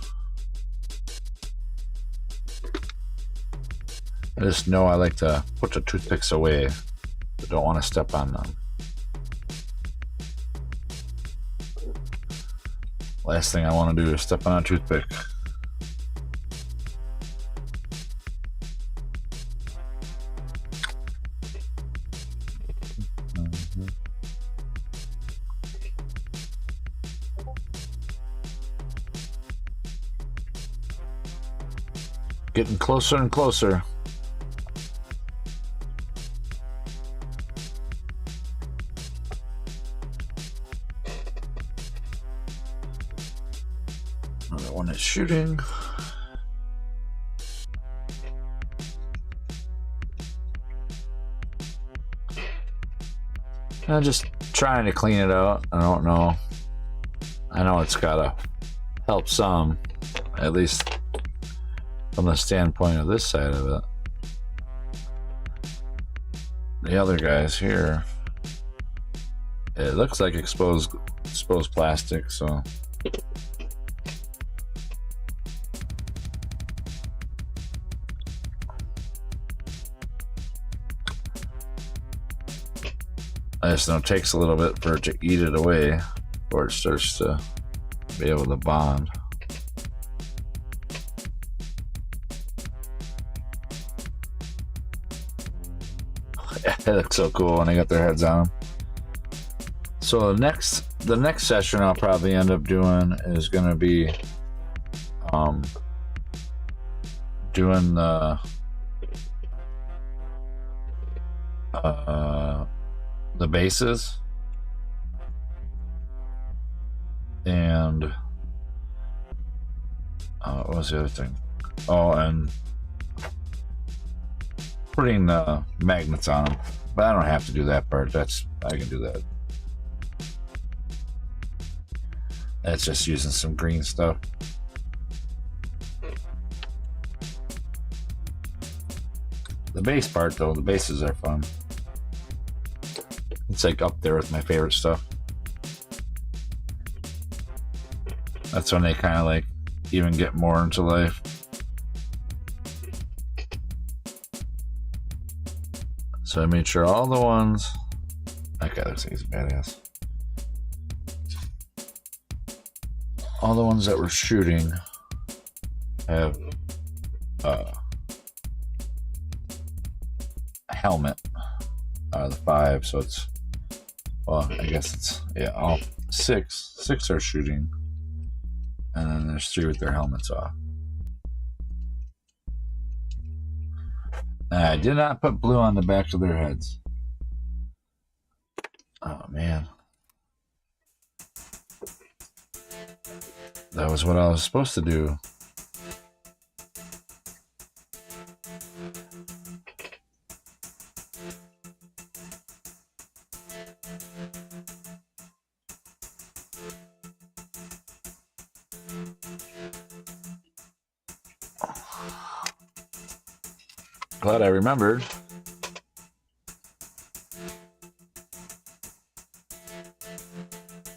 I just know I like to put the toothpicks away, but don't want to step on them. Last thing I want to do is step on a toothpick. Getting closer and closer. Another one is shooting. I'm just trying to clean it out. I don't know. I know it's gotta help some, at least from the standpoint of this side of it. The other guys here, it looks like exposed plastic, so I just know it takes a little bit for it to eat it away before it starts to be able to bond. It looks so cool when they got their heads on them. So the next session I'll probably end up doing is going to be doing the bases, and what was the other thing? Oh, and putting the magnets on them, but I don't have to do that part. I can do that. That's just using some green stuff. The base part, though, the bases are fun. It's like up there with my favorite stuff. That's when they kind of like even get more into life. So I made sure all the ones. That guy looks like he's a badass. All the ones that were shooting have a helmet. The 5, so it's, well, I guess it's, yeah, all 6 are shooting, and then there's 3 with their helmets off. I did not put blue on the back of their heads. Oh man. That was what I was supposed to do. Glad I remembered.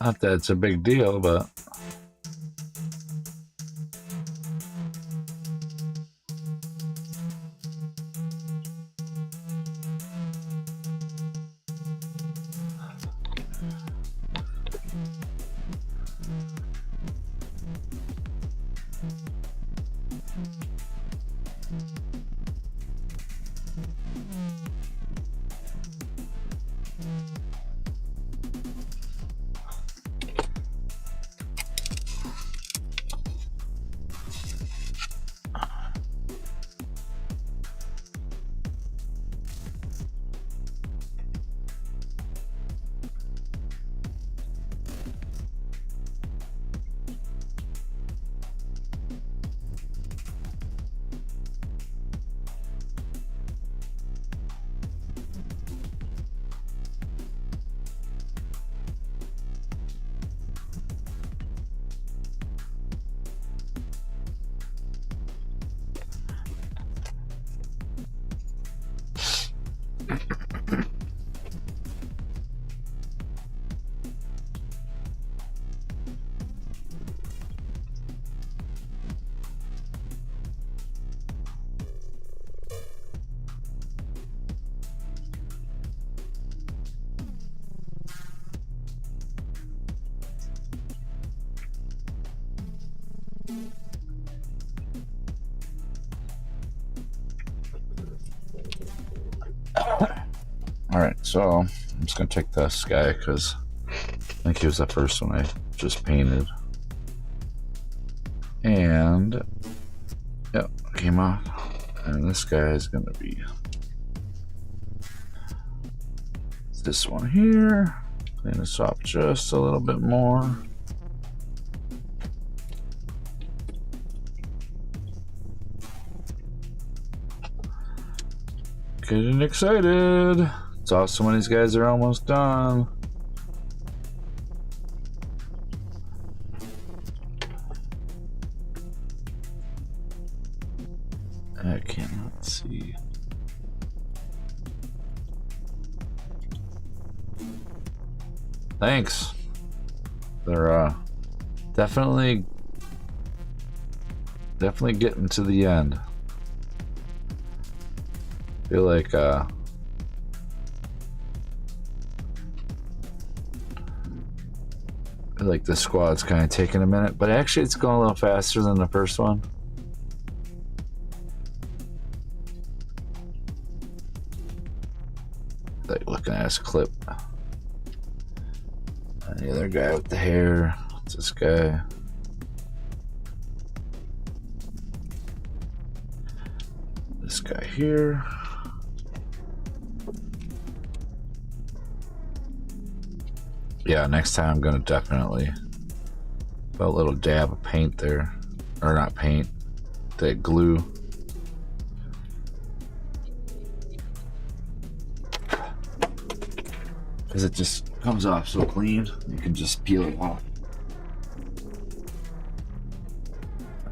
Not that it's a big deal, but alright, so I'm just gonna take this guy because I think he was the first one I just painted. And yep, came off. And this guy is gonna be this one here. Clean this up just a little bit more. Getting excited. It's awesome when these guys are almost done. I cannot see. Thanks. They're definitely getting to the end. Feel like the squad's kind of taking a minute, but actually it's going a little faster than the first one. Like looking at his clip. And the other guy with the hair. What's this guy? This guy here. Yeah, next time I'm gonna definitely put a little dab of paint there. Or not paint, that glue. Because it just comes off so clean, you can just peel it off.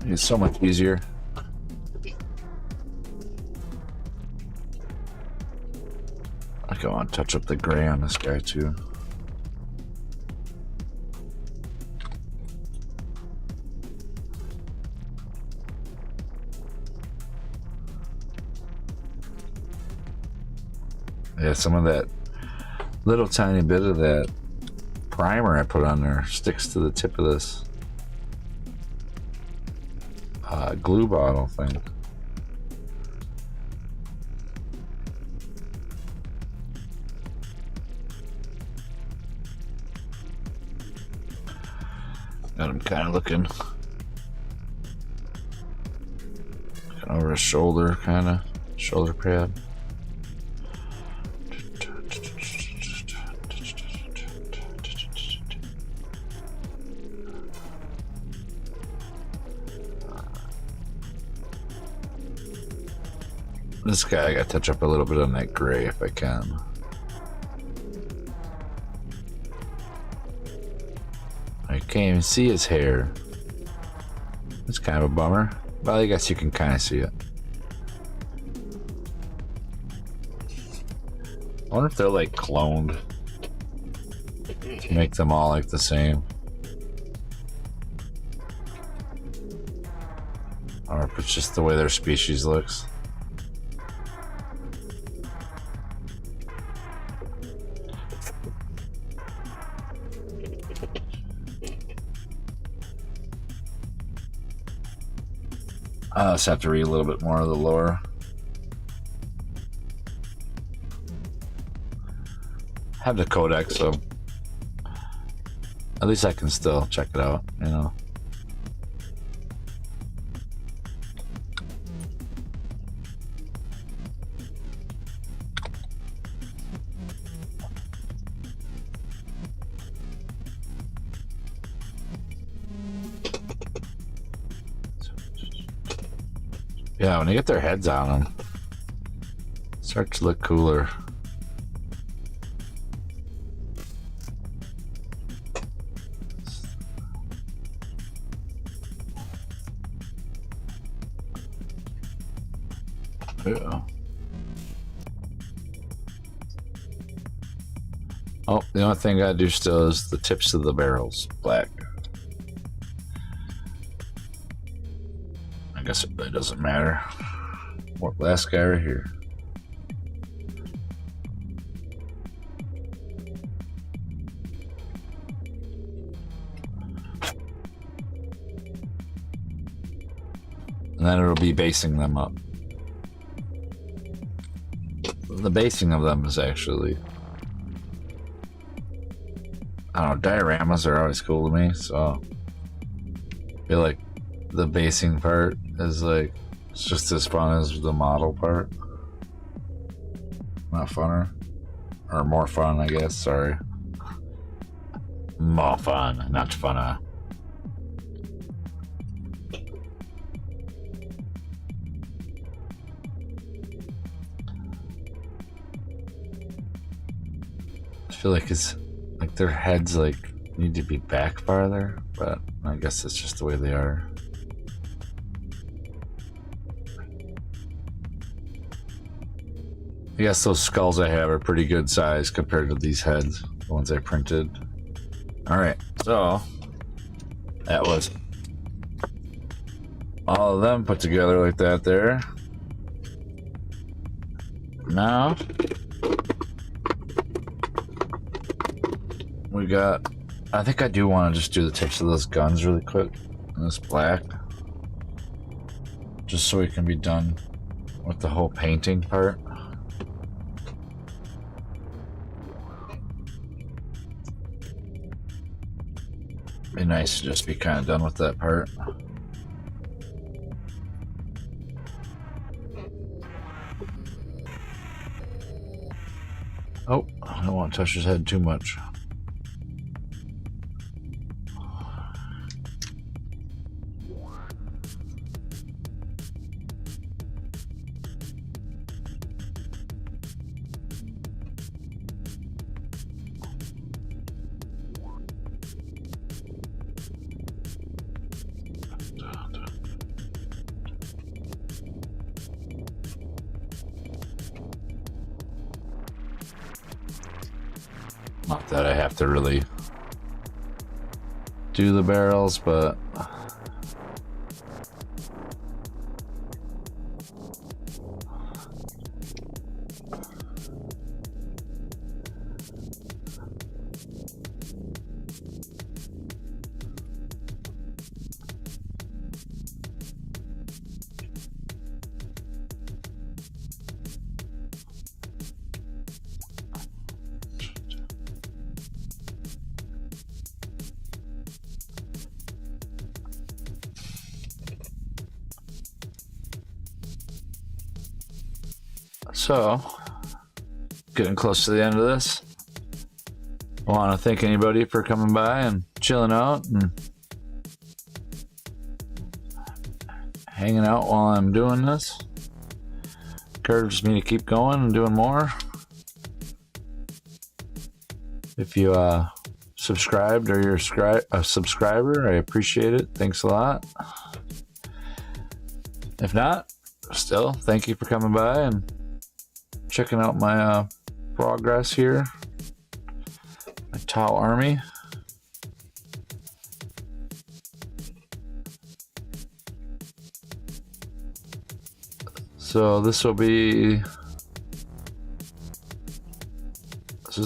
It's so much easier. I want to touch up the gray on this guy too. Yeah, some of that little tiny bit of that primer I put on there sticks to the tip of this glue bottle thing. Got him kind of looking over his shoulder, kind of shoulder pad. This guy, I gotta touch up a little bit on that gray if I can. I can't even see his hair. That's kind of a bummer. Well, I guess you can kind of see it. I wonder if they're like cloned to make them all like the same. Or if it's just the way their species looks. I just have to read a little bit more of the lore. I have the codex, so at least I can still check it out, you know. Yeah, when they get their heads on them, it starts to look cooler. Yeah. Oh, the only thing I do still is the tips of the barrels black. I guess it really doesn't matter. What last guy right here? And then it'll be basing them up. The basing of them is actually, I don't know, dioramas are always cool to me, so I feel like the basing part is like, it's just as fun as the model part. Not funner. Or more fun, I guess, sorry. More fun, not funner. I feel like it's like their heads like need to be back farther, but I guess it's just the way they are. I guess those skulls I have are pretty good size compared to these heads, the ones I printed. Alright, so that was all of them put together like that there. Now we got, I think I do want to just do the tips of those guns really quick in this black, just so we can be done with the whole painting part. Be nice to just be kind of done with that part. Oh, I don't want to touch his head too much. Not that I have to really do the barrels, but so, getting close to the end of this. I want to thank anybody for coming by and chilling out and hanging out while I'm doing this. encourages me to keep going and doing more. If you subscribed or you're a subscriber, I appreciate it. Thanks a lot. If not, still, thank you for coming by and checking out my progress here. My Tau army. So this is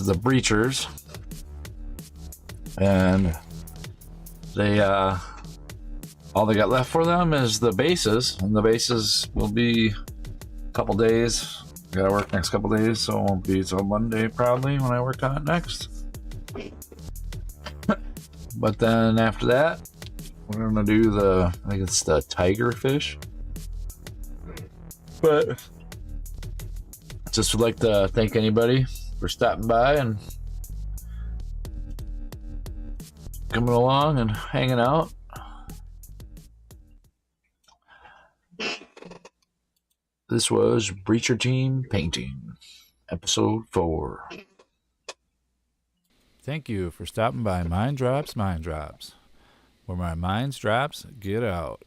the breachers, and they all they got left for them is the bases, and the bases will be a couple days. I gotta work next couple days, so it won't be until Monday probably when I work on it next. But then after that, we're gonna do I think it's the tiger fish. But just would like to thank anybody for stopping by and coming along and hanging out. This was Breacher Team Painting, Episode 4. Thank you for stopping by Mind Drops, where my minds drops get out.